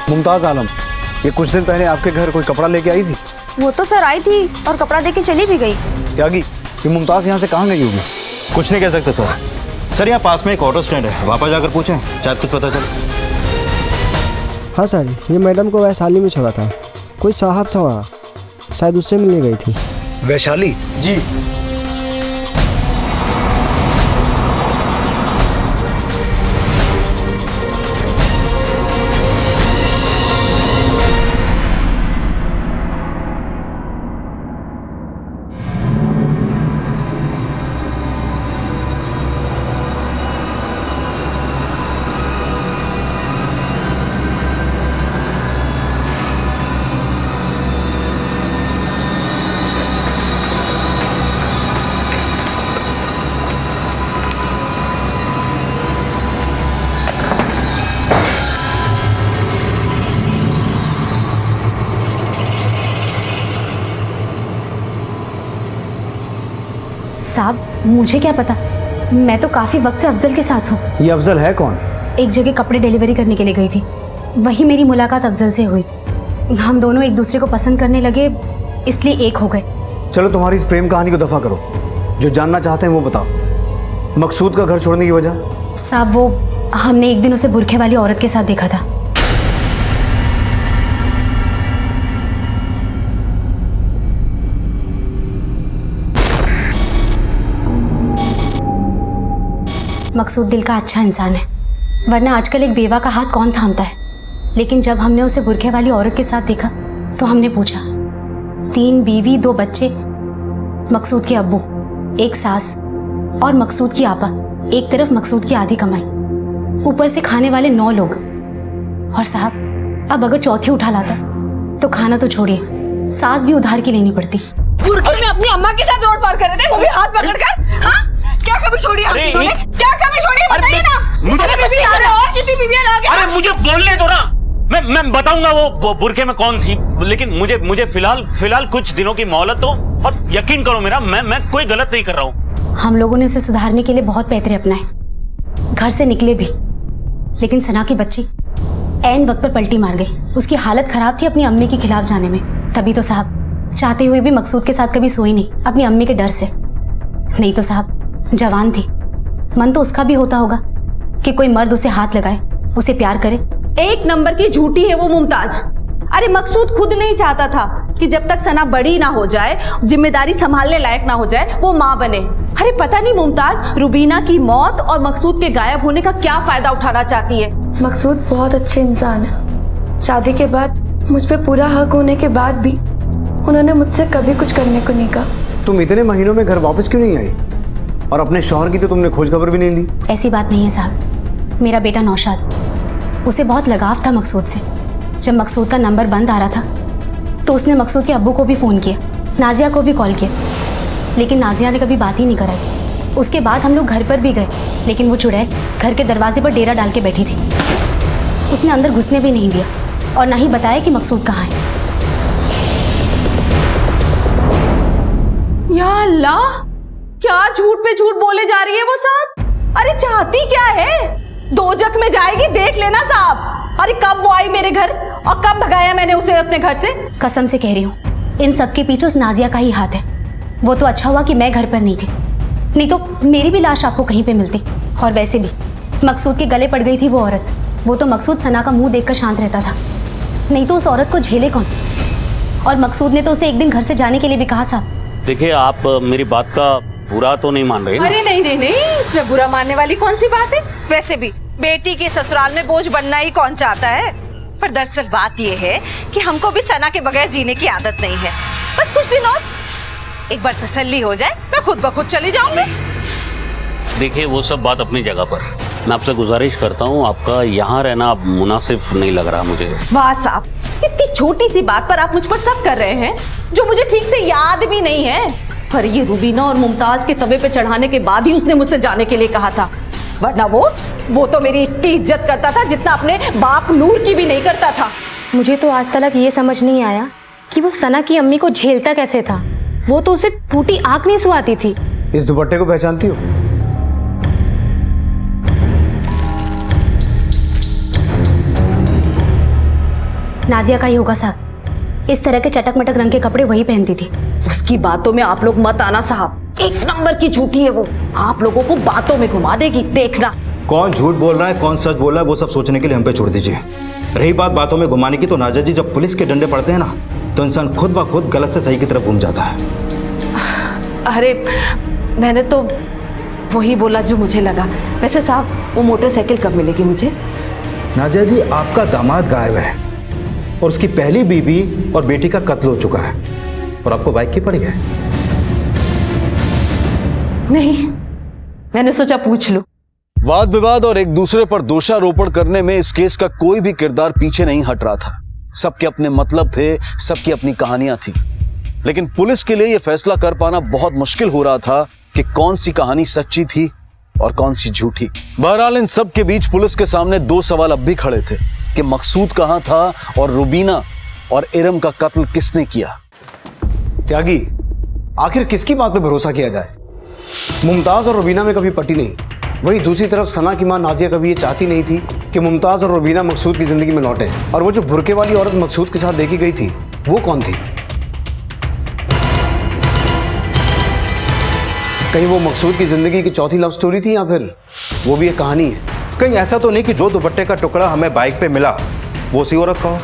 [SPEAKER 3] मुमताज आलम, ये कुछ दिन पहले आपके घर कोई कपड़ा लेके आई थी?
[SPEAKER 11] वो तो सर आई थी और कपड़ा देके चली भी गई।
[SPEAKER 3] त्यागी, ये मुमताज यहाँ से कहाँ गई होगी?
[SPEAKER 21] कुछ नहीं कह सकते सर। सर, यहाँ पास में एक ऑटो स्टैंड है, वहाँ पर जाकर पूछें, शायद कुछ पता चले।
[SPEAKER 4] हाँ सर, ये मैडम को वैशाली में छोड़ा था। कोई साहब था वहाँ, शायद उससे मिलने गई थी।
[SPEAKER 3] वैशाली?
[SPEAKER 4] जी।
[SPEAKER 13] साहब, मुझे क्या पता, मैं तो काफी वक्त से अफजल के साथ हूँ।
[SPEAKER 3] ये अफजल है कौन?
[SPEAKER 13] एक जगह कपड़े डिलीवरी करने के लिए गई थी, वही मेरी मुलाकात अफजल से हुई। हम दोनों एक दूसरे को पसंद करने लगे, इसलिए एक हो गए।
[SPEAKER 3] चलो तुम्हारी इस प्रेम कहानी को दफा करो। जो जानना चाहते हैं वो बताओ। मकसूद का घर छोड़ने की वजह?
[SPEAKER 13] साहब, वो हमने एक दिन उसे बुरखे वाली औरत के साथ देखा था। मकसूद दिल का अच्छा इंसान है, वरना आजकल एक बेवा का हाथ कौन थामता है। लेकिन जब हमने उसे बुरखे वाली औरत के साथ देखा तो हमने पूछा। 3 बीवी 2 बच्चे, मकसूद के अब्बू, एक सास और मकसूद की आपा, एक तरफ मकसूद की आधी कमाई, ऊपर से खाने वाले 9 लोग। और साहब, अब अगर चौथी उठा लाता तो खाना तो छोड़िए, सास भी उधार की लेनी पड़ती।
[SPEAKER 2] बुरखे में अपनी अम्मा के साथ रोड पार कर रहे थे, वो भी हाथ पकड़कर। हाँ, क्या कमी छोड़ी हम तीनों ने? क्या कमी छोड़ी बताइए ना। अरे बीवी आ रहे और कितनी बीवियां ला गए?
[SPEAKER 23] अरे मुझे बोलने दो ना, मैं बताऊंगा वो बुरखे में कौन थी। लेकिन मुझे फिलहाल कुछ दिनों की मोहलत दो, और यकीन करो मेरा, मैं कोई गलत नहीं कर रहा हूँ।
[SPEAKER 13] हम लोगों ने उसे सुधारने के लिए बहुत पैतरे अपनाए, घर से निकले भी, लेकिन सना की बच्ची ऐन वक्त पर पलटी मार गई। उसकी हालत खराब थी अपनी अम्मी के खिलाफ जाने में। तभी तो साहब, चाहते हुए भी मकसूद के साथ कभी सोई नहीं, अपनी अम्मी के डर से।
[SPEAKER 9] नहीं तो साहब जवान थी, मन तो उसका भी होता होगा कि कोई मर्द उसे हाथ लगाए, उसे प्यार करे।
[SPEAKER 2] एक नंबर की झूठी है वो मुमताज। अरे मकसूद खुद नहीं चाहता था कि जब तक सना बड़ी ना हो जाए, जिम्मेदारी संभालने लायक ना हो जाए, वो माँ बने। अरे पता नहीं मुमताज रुबीना की मौत और मकसूद के गायब होने का क्या फायदा उठाना चाहती है।
[SPEAKER 7] मकसूद बहुत अच्छे इंसान है। शादी के बाद मुझ पे पूरा हक होने के बाद भी उन्होंने मुझसे कभी कुछ करने को नहीं कहा।
[SPEAKER 3] तुम इतने महीनों में घर वापस क्यों नहीं आई? और अपने शौहर की तो तुमने खोज खबर भी नहीं ली।
[SPEAKER 9] ऐसी बात नहीं है साहब, मेरा बेटा नौशाद, उसे बहुत लगाव था मकसूद से। जब मकसूद का नंबर बंद आ रहा था तो उसने मकसूद के अब्बू को भी फ़ोन किया, नाजिया को भी कॉल किया, लेकिन नाजिया ने कभी बात ही नहीं कराई। उसके बाद हम लोग घर पर भी गए, लेकिन वो चुड़ैल घर के दरवाजे पर डेरा डाल के बैठी थी। उसने अंदर घुसने भी नहीं दिया और ना ही बताया कि मकसूद कहाँ है।
[SPEAKER 2] या अल्लाह, क्या झूठ पे झूठ बोले जा रही है वो साहब। अरे चाहती क्या है? दोजख में जाएगी, देख लेना साहब। अरे कब वो आई मेरे घर और कब भगाया मैंने उसे अपने घर से।
[SPEAKER 9] कसम से कह रही हूँ, इन सब के पीछे उस नाजिया का ही हाथ है। वो तो अच्छा हुआ कि मैं घर पर नहीं थी, नहीं तो मेरी भी लाश आपको कहीं पे मिलती। और वैसे भी मकसूद के गले पड़ गई थी वो औरत। वो तो मकसूद सना का मुंह देखकर शांत रहता था, नहीं तो उस औरत को झेले कौन। और मकसूद ने तो उसे एक दिन घर से जाने के लिए भी कहा साहब।
[SPEAKER 23] देखिए, आप मेरी बात का बुरा तो नहीं मान रहे ना?
[SPEAKER 2] अरे नहीं नहीं नहीं, इसमें बुरा मानने वाली कौन सी बात है। वैसे भी बेटी के ससुराल में बोझ बनना ही कौन चाहता है। पर दरअसल बात यह है कि हमको भी सना के बगैर जीने की आदत नहीं है। बस कुछ दिन और, एक बार तसल्ली हो जाए, मैं खुद ब खुद चली जाऊंगी।
[SPEAKER 23] देखिए, वो सब बात अपनी जगह पर। मैं आपसे गुजारिश करता हूँ, आपका यहाँ रहना मुनासिब नहीं लग रहा मुझे।
[SPEAKER 2] वाह साहब, इतनी छोटी सी बात पर आप मुझ पर शक कर रहे हैं जो मुझे ठीक से याद भी नहीं है। पर ये रुबीना और मुमताज के तवे पे चढ़ाने के बाद ही उसने मुझसे जाने के लिए कहा था, वरना वो तो मेरी इतनी इज्जत करता था जितना अपने बाप नूर की भी नहीं करता था।
[SPEAKER 25] मुझे तो आज तक ये समझ नहीं आया कि वो सना की अम्मी को झेलता कैसे था। वो तो उसे टूटी आंख नहीं सुहाती थी।
[SPEAKER 3] इस दुपट्टे को पहचानती हो?
[SPEAKER 9] नाजिया का ही होगा साहब। इस तरह के चटक मटक रंग के कपड़े वही पहनती थी।
[SPEAKER 2] उसकी बातों में आप लोग मत आना साहब, एक नंबर की झूठी है वो। आप लोगों को बातों में घुमा देगी, देखना।
[SPEAKER 21] कौन झूठ बोल रहा है, कौन सच बोल रहा है, वो सब सोचने के लिए हम पे छोड़ दीजिए। रही बात बातों में घुमाने की, तो नाजा जी, जब पुलिस के डंडे पड़ते हैं ना, तो इंसान खुद ब खुद गलत से सही की तरफ घूम जाता है।
[SPEAKER 2] अरे मैंने तो वही बोला जो मुझे लगा। वैसे साहब, वो मोटरसाइकिल कब मिलेगी मुझे?
[SPEAKER 21] नाजा जी, आपका दामाद गायब है और उसकी पहली बीवी और बेटी का कत्ल हो चुका है, और आपको बाइक की पड़ी है।
[SPEAKER 2] नहीं, मैंने सोचा पूछ लूं।
[SPEAKER 6] वाद विवाद और एक दूसरे पर दोषारोपण करने में इस केस का कोई भी किरदार पीछे नहीं हट रहा था। सबके अपने मतलब थे, सबकी अपनी कहानियां थी, लेकिन पुलिस के लिए यह फैसला कर पाना बहुत मुश्किल हो रहा था कि कौन सी कहानी सच्ची थी और कौन सी झूठी। बहरहाल इन सब के बीच पुलिस के सामने दो सवाल अब भी खड़े थे कि मकसूद कहां था और रुबीना और इरम का कत्ल किसने किया।
[SPEAKER 3] त्यागी, आखिर किसकी बात पे भरोसा किया जाए? मुमताज और रुबीना में कभी पटी नहीं। वहीं दूसरी तरफ सना की मां नाजिया कभी ये चाहती नहीं थी कि मुमताज और रुबीना मकसूद की जिंदगी में लौटे। और वो जो बुरके वाली औरत मकसूद के साथ देखी गई थी, वो कौन थी? कहीं वो मकसूद की जिंदगी की चौथी लव स्टोरी थी, या फिर वो भी एक कहानी है?
[SPEAKER 21] कहीं ऐसा तो नहीं कि जो दुपट्टे का टुकड़ा हमें बाइक पे मिला वो उसी औरत का हो?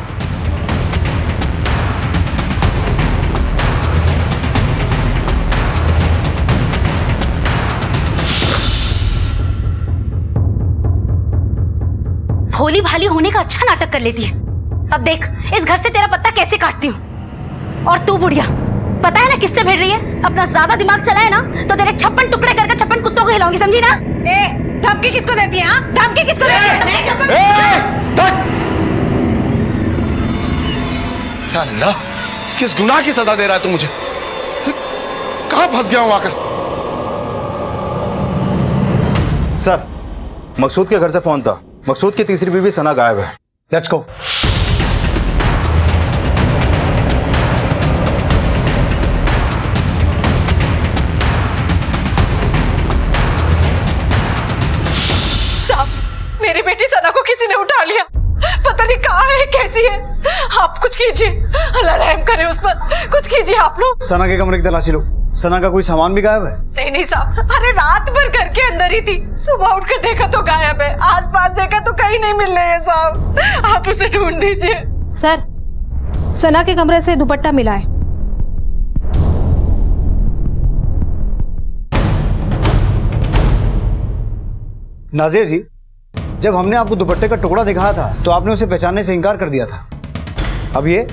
[SPEAKER 9] भोली भाली होने का अच्छा नाटक कर लेती है। अब देख, इस घर से तेरा पत्ता कैसे काटती हूँ। और तू बुढ़िया, पता है ना किससे भिड़ रही है? अपना ज्यादा दिमाग चलाए ना तो तेरे 56 टुकड़े करके 56 कुत्तों को खिलाऊंगी, समझी ना? धमकी किसको देती है? धमकी किसको देती है?
[SPEAKER 1] अल्लाह, किस गुनाह की सजा दे रहा है तू मुझे? कहां फंस गया हूं आकर?
[SPEAKER 21] सर, मकसूद के घर से फोन था। मकसूद की तीसरी बीवी सना गायब है।
[SPEAKER 3] Let's go.
[SPEAKER 2] साहब, मेरी बेटी सना को किसी ने उठा लिया। पता नहीं कहाँ है, कैसी है। आप कुछ कीजिए, अल्लाह रहम करे उस पर। कुछ कीजिए आप लोग।
[SPEAKER 3] सना के कमरे की तलाशी लो। सना का कोई सामान भी गायब है?
[SPEAKER 2] नहीं नहीं साहब, अरे रात भर घर के अंदर ही थी, सुबह उठकर देखा तो गायब है, आसपास देखा तो कहीं नहीं मिल रही है साहब, आप उसे ढूंढ दीजिए।
[SPEAKER 13] सर, सना के कमरे से दुपट्टा मिला है।
[SPEAKER 3] नाजिया जी, जब हमने आपको दुपट्टे का टुकड़ा दिखाया था तो आपने उसे पहचानने से इनकार कर दिया था। अब ये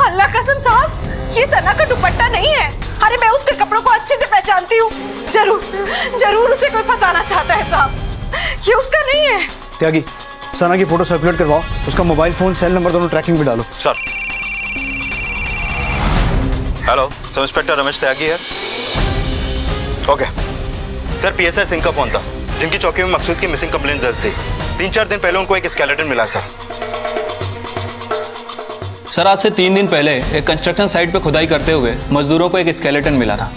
[SPEAKER 2] अल्लाह कसम साहब, ये सना का दुपट्टा नहीं है। अरे मैं उसके कपड़ों को अच्छे से पहचानती हूँ, जरूर उसे कोई फंसाना चाहता है साहब, ये उसका नहीं है।
[SPEAKER 3] त्यागी, सना की फोटो सर्कुलेट करवाओ, उसका मोबाइल फोन, सेल नंबर दोनों ट्रैकिंग पे डालो।
[SPEAKER 21] Sir. Hello, sub inspector Ramesh Tyagi है। ओके सर, पीएसआई सिंह का फोन था, जिनकी चौकी में मकसूद की मिसिंग कंप्लेंट दर्ज थी। 3-4 दिन पहले उनको एक स्केलेटन मिला सर।
[SPEAKER 22] सर, आज से 3 दिन पहले एक कंस्ट्रक्शन साइट पे खुदाई करते हुए मजदूरों को एक स्केलेटन मिला था।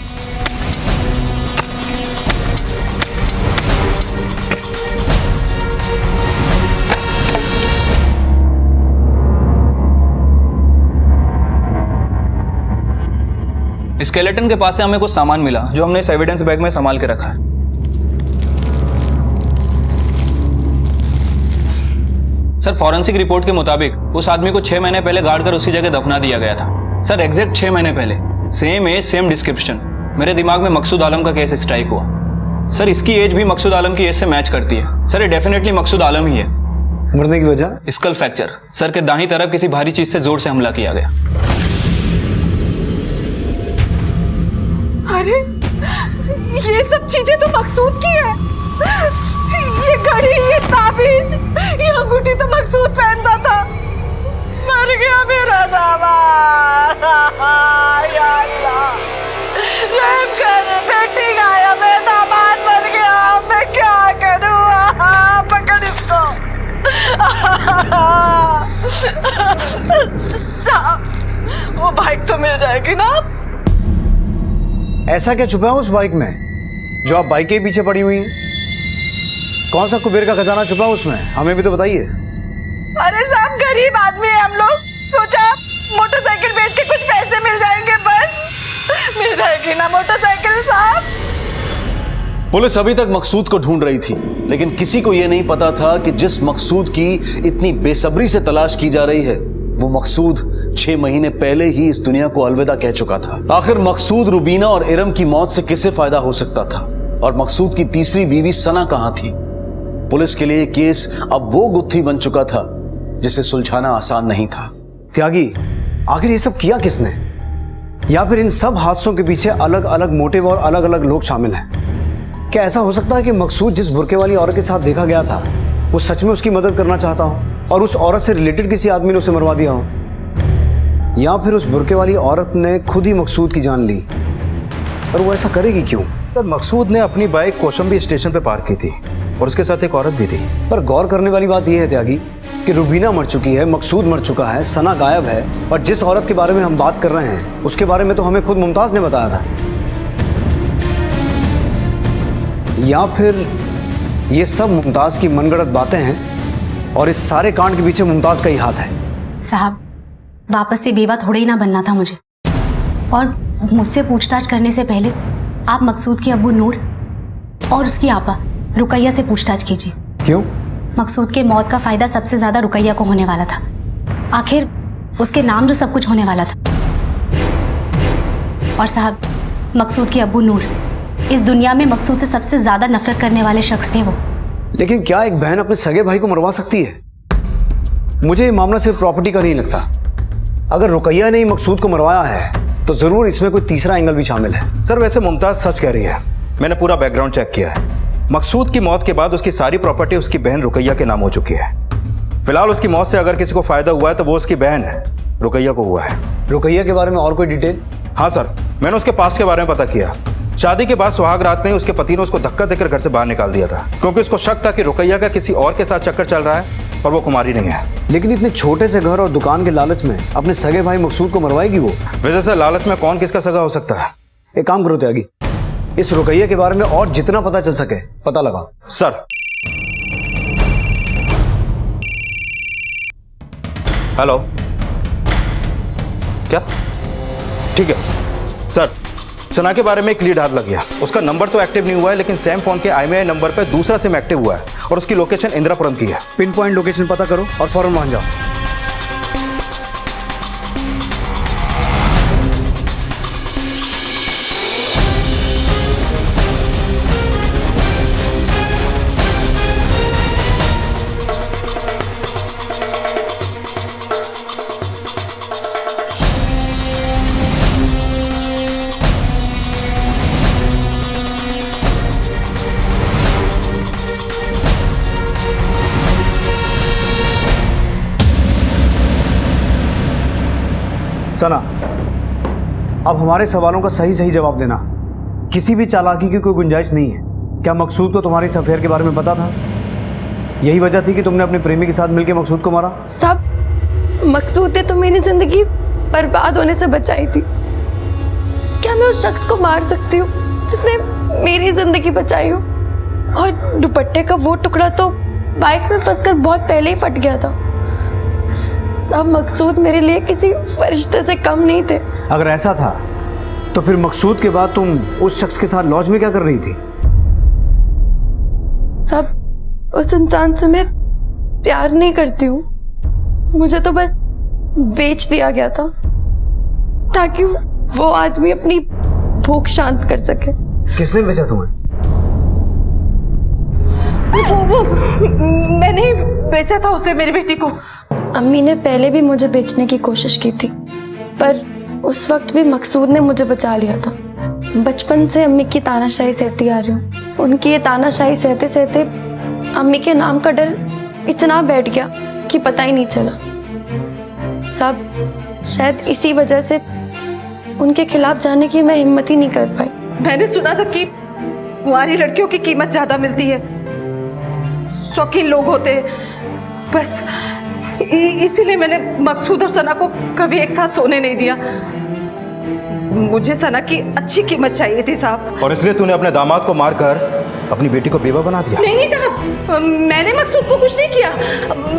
[SPEAKER 22] स्केलेटन के पास से हमें कुछ सामान मिला जो हमने इस एविडेंस बैग में संभाल के रखा है। सर, फॉरेंसिक रिपोर्ट के मुताबिक उस आदमी को 6 महीने पहले गाड़ कर उसी जगह दफना दिया गया था। सर, एग्जैक्ट 6 महीने पहले, सेम एज सेम डिस्क्रिप्शन। मेरे दिमाग में मकसूद आलम का केस स्ट्राइक हुआ। सर, इसकी एज भी मकसूद आलम की एज से मैच करती है। सर, ये डेफिनेटली मकसूद आलम ही है।
[SPEAKER 3] मरने की वजह?
[SPEAKER 22] Skull fracture. सर के दाहिनी तरफ किसी भारी चीज से जोर से हमला किया गया।
[SPEAKER 2] अरे ये सब चीजें तो मकसूद की है। ये घड़ी, ये ताबीज, ये अंगूठी तो मकसूद पहनता था। मर गया मेरा दामाद। या अल्लाह, रहम कर, बेटी गायब है, दामाद मर गया, मैं क्या करूँ? पकड़ इसको। साहब, वो बाइक तो मिल जाएगी ना?
[SPEAKER 3] ऐसा क्या छुपा है उस बाइक में जो आप बाइक के पीछे पड़ी हुई हैं? कौन सा कुबेर का खजाना छुपा है उसमें, हमें भी तो बताइए।
[SPEAKER 2] अरे साहब, गरीब आदमी है हम लोग, सोचा मोटरसाइकिल बेच के कुछ पैसे मिल जाएंगे, बस। मिल जाएगी ना मोटरसाइकिल साहब?
[SPEAKER 6] पुलिस अभी तक मकसूद को ढूंढ रही थी, लेकिन किसी को यह नहीं पता था कि जिस मकसूद की इतनी बेसब्री से तलाश की जा रही है, वो मकसूद 6 महीने पहले ही इस दुनिया को अलविदा कह चुका था। आखिर मकसूद, रुबीना और इरम की मौत से किसे फायदा हो सकता था? और मकसूद की तीसरी बीवी सना कहां थी? पुलिस के लिए केस अब वो गुत्थी बन चुका था जिसे सुलझाना आसान नहीं था।
[SPEAKER 3] त्यागी, आखिर ये सब किया किसने? या फिर इन सब हादसों के पीछे अलग अलग मोटिव और अलग अलग लोग शामिल हैं? क्या ऐसा हो सकता है कि मकसूद जिस बुरके वाली औरत के साथ देखा गया था, वो सच में उसकी मदद करना चाहता हो और उस औरत से रिलेटेड किसी आदमी ने उसे मरवा दिया हो? या फिर उस बुरके वाली औरत ने खुद ही मकसूद की जान ली? और वो ऐसा करेगी क्यों?
[SPEAKER 21] सर, मकसूद ने अपनी बाइक कौशंबी स्टेशन पे पार्क की थी और उसके साथ एक औरत भी थी।
[SPEAKER 3] पर गौर करने वाली बात यह है त्यागी कि रुबीना मर चुकी है, मकसूद मर चुका है, सना गायब है, और जिस औरत के बारे में हम बात कर रहे हैं उसके बारे में तो हमें खुद मुमताज ने बताया था। या फिर ये सब मुमताज की मनगढ़ंत बातें हैं और इस सारे कांड के पीछे मुमताज का ही हाथ है?
[SPEAKER 9] साहब, वापस से बेवा थोड़े ही ना बनना था मुझे, और मुझसे पूछताछ करने से पहले आप मकसूद के अब्बू नूर और उसकी आपा रुकैया से पूछताछ कीजिए।
[SPEAKER 3] क्यों?
[SPEAKER 9] मकसूद के मौत का फायदा सबसे ज्यादा रुकैया को होने वाला था। आखिर उसके नाम जो सब कुछ होने वाला था। और साहब, मकसूद के अब्बू नूर इस दुनिया में मकसूद से सबसे ज्यादा नफरत करने वाले शख्स थे वो।
[SPEAKER 3] लेकिन क्या एक बहन अपने सगे भाई को मरवा सकती है? मुझे ये मामला सिर्फ प्रॉपर्टी का नहीं लगता। अगर रुकैया ने ही मकसूद को मरवाया है तो जरूर इसमें कोई तीसरा एंगल भी शामिल है।
[SPEAKER 21] सर, वैसे मुमताज सच कह रही है। मैंने पूरा बैकग्राउंड चेक किया है। मकसूद की मौत के बाद उसकी सारी प्रॉपर्टी उसकी बहन रुकैया के नाम हो चुकी है। फिलहाल उसकी मौत से अगर किसी को फायदा हुआ है तो वो उसकी बहन रुकैया को हुआ है।
[SPEAKER 3] रुकैया के बारे में और कोई डिटेल?
[SPEAKER 21] हाँ सर, मैंने उसके पास्ट के बारे में पता किया। शादी के बाद सुहाग रात में ही उसके पति ने उसको धक्का देकर घर से बाहर निकाल दिया था, क्योंकि उसको शक था कि रुकैया का किसी और के साथ चक्कर चल रहा है और वो कुमारी नहीं है।
[SPEAKER 3] लेकिन इतने छोटे से घर और दुकान के लालच में अपने सगे भाई मकसूद को मरवाएगी वो?
[SPEAKER 21] वैसे सर, लालच में कौन किसका सगा हो सकता है?
[SPEAKER 3] एक काम करो त्यागी, इस रुकैया के बारे में और जितना पता चल सके पता लगाओ।
[SPEAKER 21] सर। हेलो, क्या? ठीक है सर, सना के बारे में एक लीड हाथ लग गया। उसका नंबर तो एक्टिव नहीं हुआ है, लेकिन सेम फोन के IMEI नंबर पे दूसरा सिम एक्टिव हुआ है और उसकी लोकेशन इंदिरापुरम की है।
[SPEAKER 3] पिन पॉइंट लोकेशन पता करो और फौरन वहां जाओ। सना, अब हमारे सवालों का सही सही जवाब देना। किसी भी चालाकी की कोई गुंजाइश नहीं है। क्या मकसूद को तुम्हारी इस अफेयर के बारे में पता था? यही वजह थी कि तुमने अपने प्रेमी के साथ मिलकर मकसूद को मारा?
[SPEAKER 7] सब मकसूद ने तो मेरी जिंदगी बर्बाद होने से बचाई थी। क्या मैं उस शख्स को मार सकती हूँ जिसने मेरी जिंदगी बचाई हो? और दुपट्टे का वो टुकड़ा तो बाइक में फंसकर बहुत पहले ही फट गया था। सब मकसूद मेरे लिए किसी फरिश्ते से कम नहीं थे।
[SPEAKER 3] अगर ऐसा था तो फिर मकसूद के बाद तुम उस शख्स के साथ लॉज में क्या कर रही थी?
[SPEAKER 7] सब उस इंसान से मैं प्यार नहीं करती हूँ। मुझे तो बस बेच दिया गया था ताकि वो आदमी अपनी भूख शांत कर सके।
[SPEAKER 3] किसने बेचा तुम्हें?
[SPEAKER 7] वो मैंने ही बेचा था उसे, मेरी बेटी को। अम्मी ने पहले भी मुझे बेचने की कोशिश की थी, पर उस वक्त भी मकसूद ने मुझे बचा लिया था। बचपन से अम्मी की तानाशाही सहती आ रही हूँ। उनकी ये तानाशाही सहते सहते अम्मी के नाम का डर इतना बैठ गया कि पता ही नहीं चला। सब शायद इसी वजह से उनके खिलाफ जाने की मैं हिम्मत ही नहीं कर पाई।
[SPEAKER 2] मैंने सुना था कि कुंवारी लड़कियों की कीमत ज्यादा मिलती है, शौकीन लोग होते हैं, बस इसीलिए मैंने मकसूद और सना को कभी एक साथ सोने नहीं दिया। मुझे सना की अच्छी कीमत चाहिए थी साहब।
[SPEAKER 21] और इसलिए तूने अपने दामाद को मारकर अपनी बेटी को बेवा बना दिया?
[SPEAKER 2] नहीं साहब, मैंने मकसूद को कुछ नहीं किया।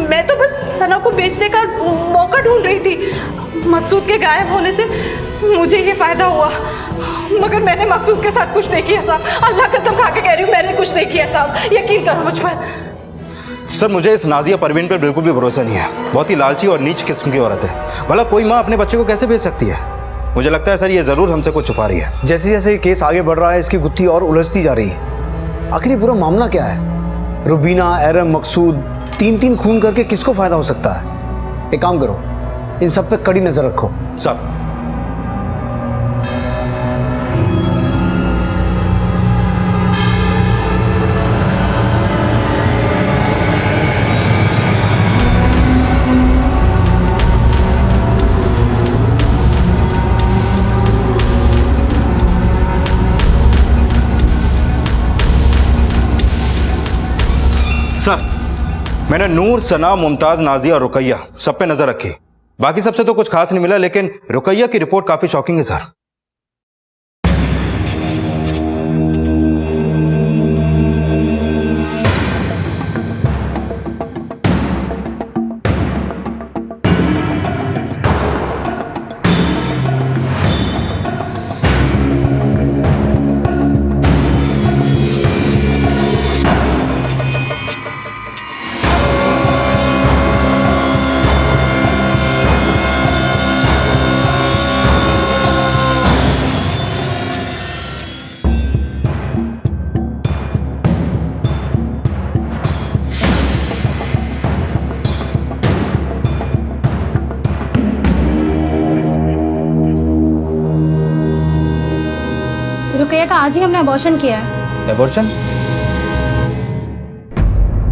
[SPEAKER 2] मैं तो बस सना को बेचने का मौका ढूंढ रही थी। मकसूद के गायब होने से मुझे ये फायदा हुआ, मगर मैंने मकसूद के साथ कुछ नहीं किया साहब। अल्लाह कसम खा के कह रही हूँ, मैंने कुछ नहीं किया साहब, यकीन करो मुझ पर।
[SPEAKER 21] सर, मुझे इस नाजिया परवीन पर बिल्कुल भी भरोसा नहीं है। बहुत ही लालची और नीच किस्म की औरत है। भला कोई माँ अपने बच्चे को कैसे भेज सकती है? मुझे लगता है सर ये जरूर हमसे कुछ छुपा रही है।
[SPEAKER 3] जैसे जैसे ये केस आगे बढ़ रहा है इसकी गुत्थी और उलझती जा रही है। आखिर ये पूरा मामला क्या है? रुबीना, एरम, मकसूद, तीन खून करके किसको फायदा हो सकता है? एक काम करो, इन सब पे कड़ी नजर रखो।
[SPEAKER 21] सब सर, मैंने नूर, सना, मुमताज, नाजिया और रुकैया सब पे नजर रखी। बाकी सबसे तो कुछ खास नहीं मिला, लेकिन रुकैया की रिपोर्ट काफी शॉकिंग है सर।
[SPEAKER 9] रुकैया का आज ही हमने अबॉर्शन किया है।
[SPEAKER 21] एबॉर्शन?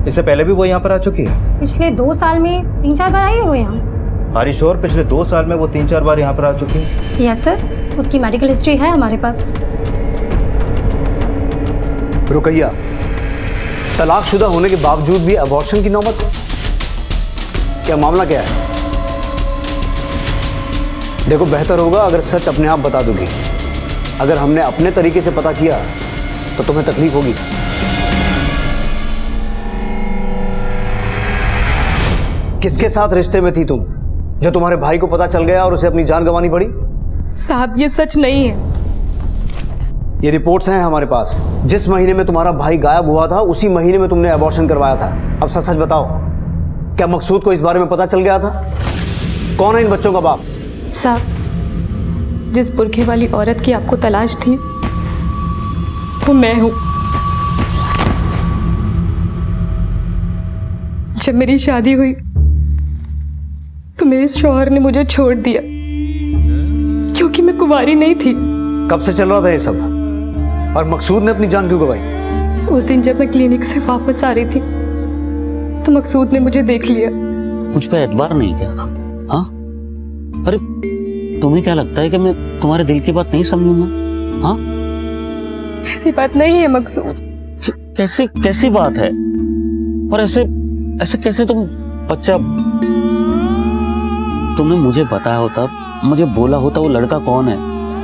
[SPEAKER 21] इससे पहले भी वो यहाँ पर आ चुकी है?
[SPEAKER 13] पिछले 2 साल में 3-4 बार आई है वो यहाँ।
[SPEAKER 21] हरीश और पिछले 2 साल में वो 3-4 बार यहाँ पर आ चुकी है?
[SPEAKER 13] यस सर, उसकी मेडिकल हिस्ट्री है हमारे पास।
[SPEAKER 3] रुकैया, तलाकशुदा होने के बावजूद भी अबॉर्शन की नौबत? क्या मामला क्या है? देखो, बेहतर होगा अगर सच अपने आप बता दोगी। अगर हमने अपने तरीके से पता किया तो तुम्हें तकलीफ होगी। किसके साथ रिश्ते में थी तुम जो तुम्हारे भाई को पता चल गया और उसे अपनी जान गंवानी पड़ी?
[SPEAKER 2] साहब, ये सच नहीं है।
[SPEAKER 3] ये रिपोर्ट्स हैं हमारे पास। जिस महीने में तुम्हारा भाई गायब हुआ था उसी महीने में तुमने अबॉर्शन करवाया था। अब सच सच बताओ, क्या मकसूद को इस बारे में पता चल गया था? कौन है इन बच्चों का बाप?
[SPEAKER 25] साहब, जिस बुरखे वाली औरत की आपको तलाश थी वो मैं हूं। जब मेरी शादी हुई तो मेरे शौहर ने मुझे छोड़ दिया क्योंकि मैं कुंवारी नहीं थी।
[SPEAKER 3] कब से चल रहा था ये सब? और मकसूद ने अपनी जान क्यों गंवाई?
[SPEAKER 25] उस दिन जब मैं क्लिनिक से वापस आ रही थी तो मकसूद ने मुझे देख लिया।
[SPEAKER 23] मुझ पे एतबार नहीं क्या? हाँ, अरे तुम्हें क्या लगता है कि मैं तुम्हारे दिल की बात नहीं समझूंगा? हाँ,
[SPEAKER 25] ऐसी बात नहीं है मकसूद।
[SPEAKER 23] कैसी कैसी बात है? और ऐसे ऐसे कैसे तुम बच्चा, तुमने मुझे बताया होता, मुझे बोला होता वो लड़का कौन है,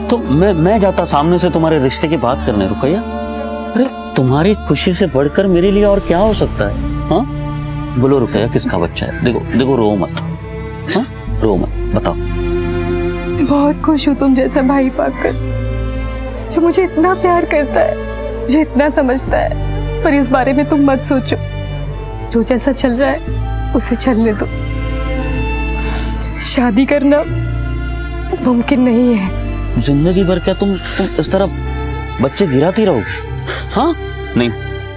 [SPEAKER 23] तो मैं जाता सामने से तुम्हारे रिश्ते की बात करने। रुकैया, अरे तुम्हारी खुशी से बढ़कर मेरे लिए और क्या हो सकता है? हाँ, बोलो रुकैया, किसका बच्चा है? देखो देखो, रो मत। हाँ, रो मत, बताओ।
[SPEAKER 25] बहुत खुश हूँ तुम जैसा भाई पाकर, जो मुझे इतना प्यार करता है, मुझे इतना समझता है। पर इस बारे में तुम मत सोचो, जो जैसा चल रहा है उसे चलने दो। शादी करना मुमकिन नहीं है।
[SPEAKER 23] जिंदगी भर क्या तुम इस तरह बच्चे गिराती रहोगी? हाँ, नहीं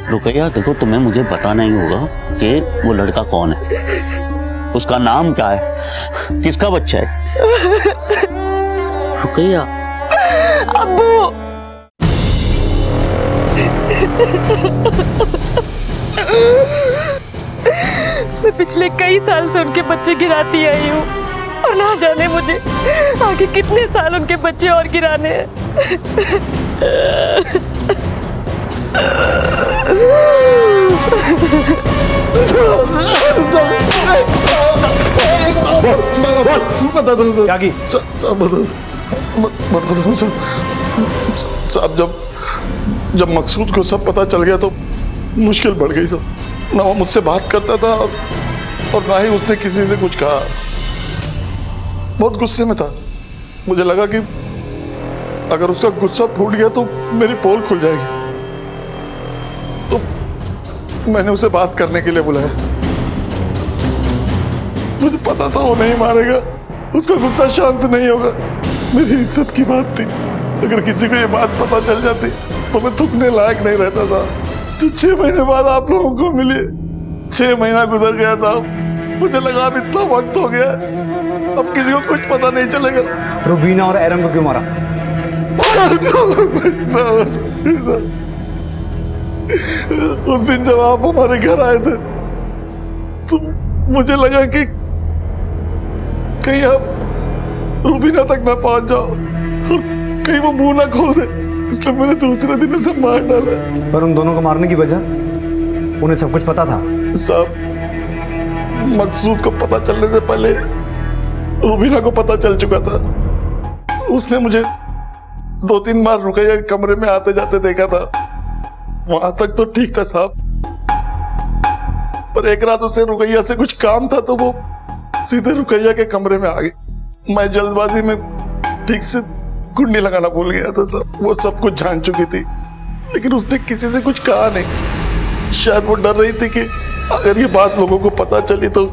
[SPEAKER 23] रुकैया, देखो तुम्हें मुझे बताना ही होगा कि वो लड़का कौन है, उसका नाम क्या है, किसका बच्चा है। रुकैया।
[SPEAKER 25] अब्बू। मैं पिछले कई साल से उनके बच्चे गिराती आई हूँ और ना जाने मुझे आगे कितने साल उनके बच्चे और गिराने हैं।
[SPEAKER 1] बता दो
[SPEAKER 3] क्या की?
[SPEAKER 1] बता दो साहब, जब मकसूद को सब पता चल गया तो मुश्किल बढ़ गई सब। ना वो मुझसे बात करता था और ना ही उसने किसी से कुछ कहा। बहुत गुस्से में था। मुझे लगा कि अगर उसका गुस्सा फूट गया तो मेरी पोल खुल जाएगी, तो मैंने उसे बात करने के लिए बुलाया। मुझे पता था वो नहीं मानेगा, उसका गुस्सा शांत नहीं होगा। मेरी इज्जत की बात थी, अगर किसी को ये बात पता चल जाती तो मैं थूकने लायक नहीं रहता था। जो 6 महीने बाद आप लोगों को मिले, 6 महीना गुजर गया साहब। मुझे लगा अब इतना वक्त हो गया, अब किसी को कुछ पता नहीं चलेगा।
[SPEAKER 3] रुबीना और एरम को क्यों मारा?
[SPEAKER 1] उस दिन जब आप हमारे घर आए थे तो मुझे लगा कि कहीं आप रुबीना तक ना पहुंच जाओ और कहीं वो मुंह ना खोल दे, इसलिए मैंने दूसरे दिन उसे मार डाला।
[SPEAKER 3] पर उन दोनों को मारने की वजह? उन्हें सब कुछ पता था
[SPEAKER 1] साहब। मकसूद को पता चलने से पहले रुबीना को पता चल चुका था। उसने मुझे 2-3 बार रुकैया के कमरे में आते जाते देखा था। वहां तक तो ठीक था साहब, पर एक रात उसे रुकैया से कुछ काम था तो वो सीधे रुकैया के कमरे में आ गई। मैं जल्दबाजी में ठीक से कुंडी लगाना भूल गया था साहब। वो सब कुछ जान चुकी थी, लेकिन उसने किसी से कुछ कहा नहीं। शायद वो डर रही थी कि अगर ये बात लोगों को पता चली तो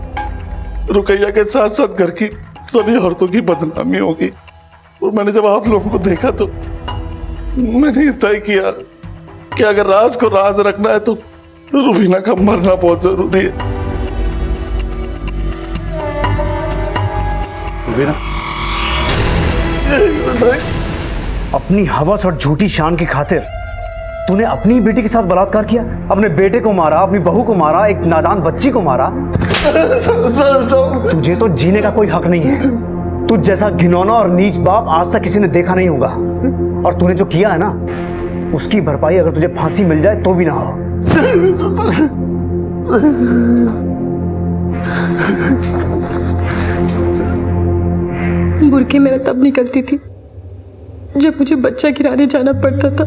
[SPEAKER 1] रुकैया के साथ साथ घर की सभी औरतों की बदनामी होगी। और मैंने जब आप लोगों को देखा तो मैंने तय किया कि अगर राज को राज रखना है तो रुबीना का मरना बहुत जरूरी है।
[SPEAKER 3] रुबीना, अपनी हवस और झूठी शान की खातिर तूने अपनी बेटी के साथ बलात्कार किया, अपने बेटे को मारा, अपनी बहू को मारा, एक नादान बच्ची को मारा। तुझे तो जीने का कोई हक नहीं है। तुझ जैसा घिनौना और नीच बाप आज तक किसी ने देखा नहीं होगा। और तूने जो किया है ना, उसकी भरपाई अगर तुझे फांसी मिल जाए तो भी ना हो।
[SPEAKER 25] बुरके में तब निकलती थी जब मुझे बच्चा गिराने जाना पड़ता था।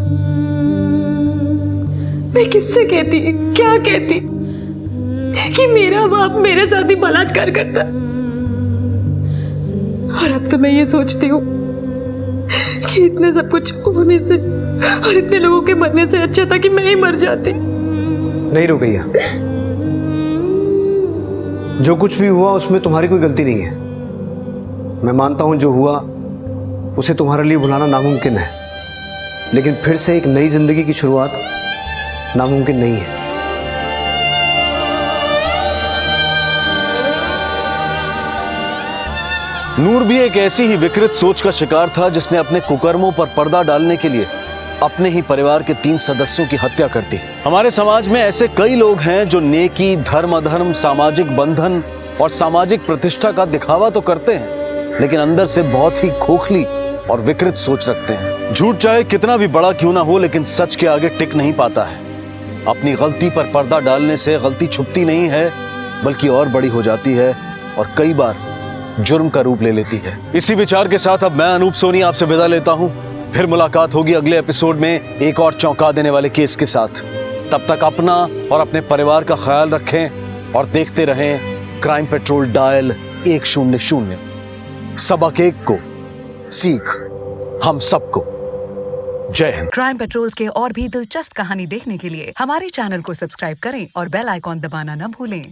[SPEAKER 25] मैं किससे कहती, क्या कहती कि मेरा बाप मेरे साथ ही बलात्कार करता। और अब तो मैं ये सोचती हूँ कि
[SPEAKER 10] इतने सब कुछ होने से और इतने लोगों के मरने से अच्छा था कि मैं ही मर जाती।
[SPEAKER 3] नहीं रुकैया, जो कुछ भी हुआ उसमें तुम्हारी कोई गलती नहीं है। मैं मानता हूं जो हुआ उसे तुम्हारे लिए भुलाना नामुमकिन है, लेकिन फिर से एक नई जिंदगी की शुरुआत नामुमकिन नहीं है।
[SPEAKER 6] नूर भी एक ऐसी ही विकृत सोच का शिकार था जिसने अपने कुकर्मों पर पर्दा डालने के लिए अपने ही परिवार के 3 सदस्यों की हत्या कर दी। हमारे समाज में ऐसे कई लोग हैं जो नेकी, धर्म अधर्म, सामाजिक बंधन और सामाजिक प्रतिष्ठा का दिखावा तो करते हैं, लेकिन अंदर से बहुत ही खोखली और विकृत सोच रखते हैं। झूठ चाहे कितना भी बड़ा क्यों ना हो, लेकिन सच के आगे टिक नहीं पाता है। अपनी गलती पर पर्दा डालने से गलती छुपती नहीं है, बल्कि और बड़ी हो जाती है और कई बार जुर्म का रूप ले लेती है। इसी विचार के साथ अब मैं अनूप सोनी आपसे विदा लेता हूं। फिर मुलाकात होगी अगले एपिसोड में एक और चौंका देने वाले केस के साथ। तब तक अपना और अपने परिवार का ख्याल रखें और देखते रहें क्राइम पेट्रोल डायल 100। सबक एक को, सीख हम सबको। जय हिंद।
[SPEAKER 14] क्राइम पेट्रोल के और भी दिलचस्प कहानी देखने के लिए हमारे चैनल को सब्सक्राइब करें और बेल आइकॉन दबाना न भूलें।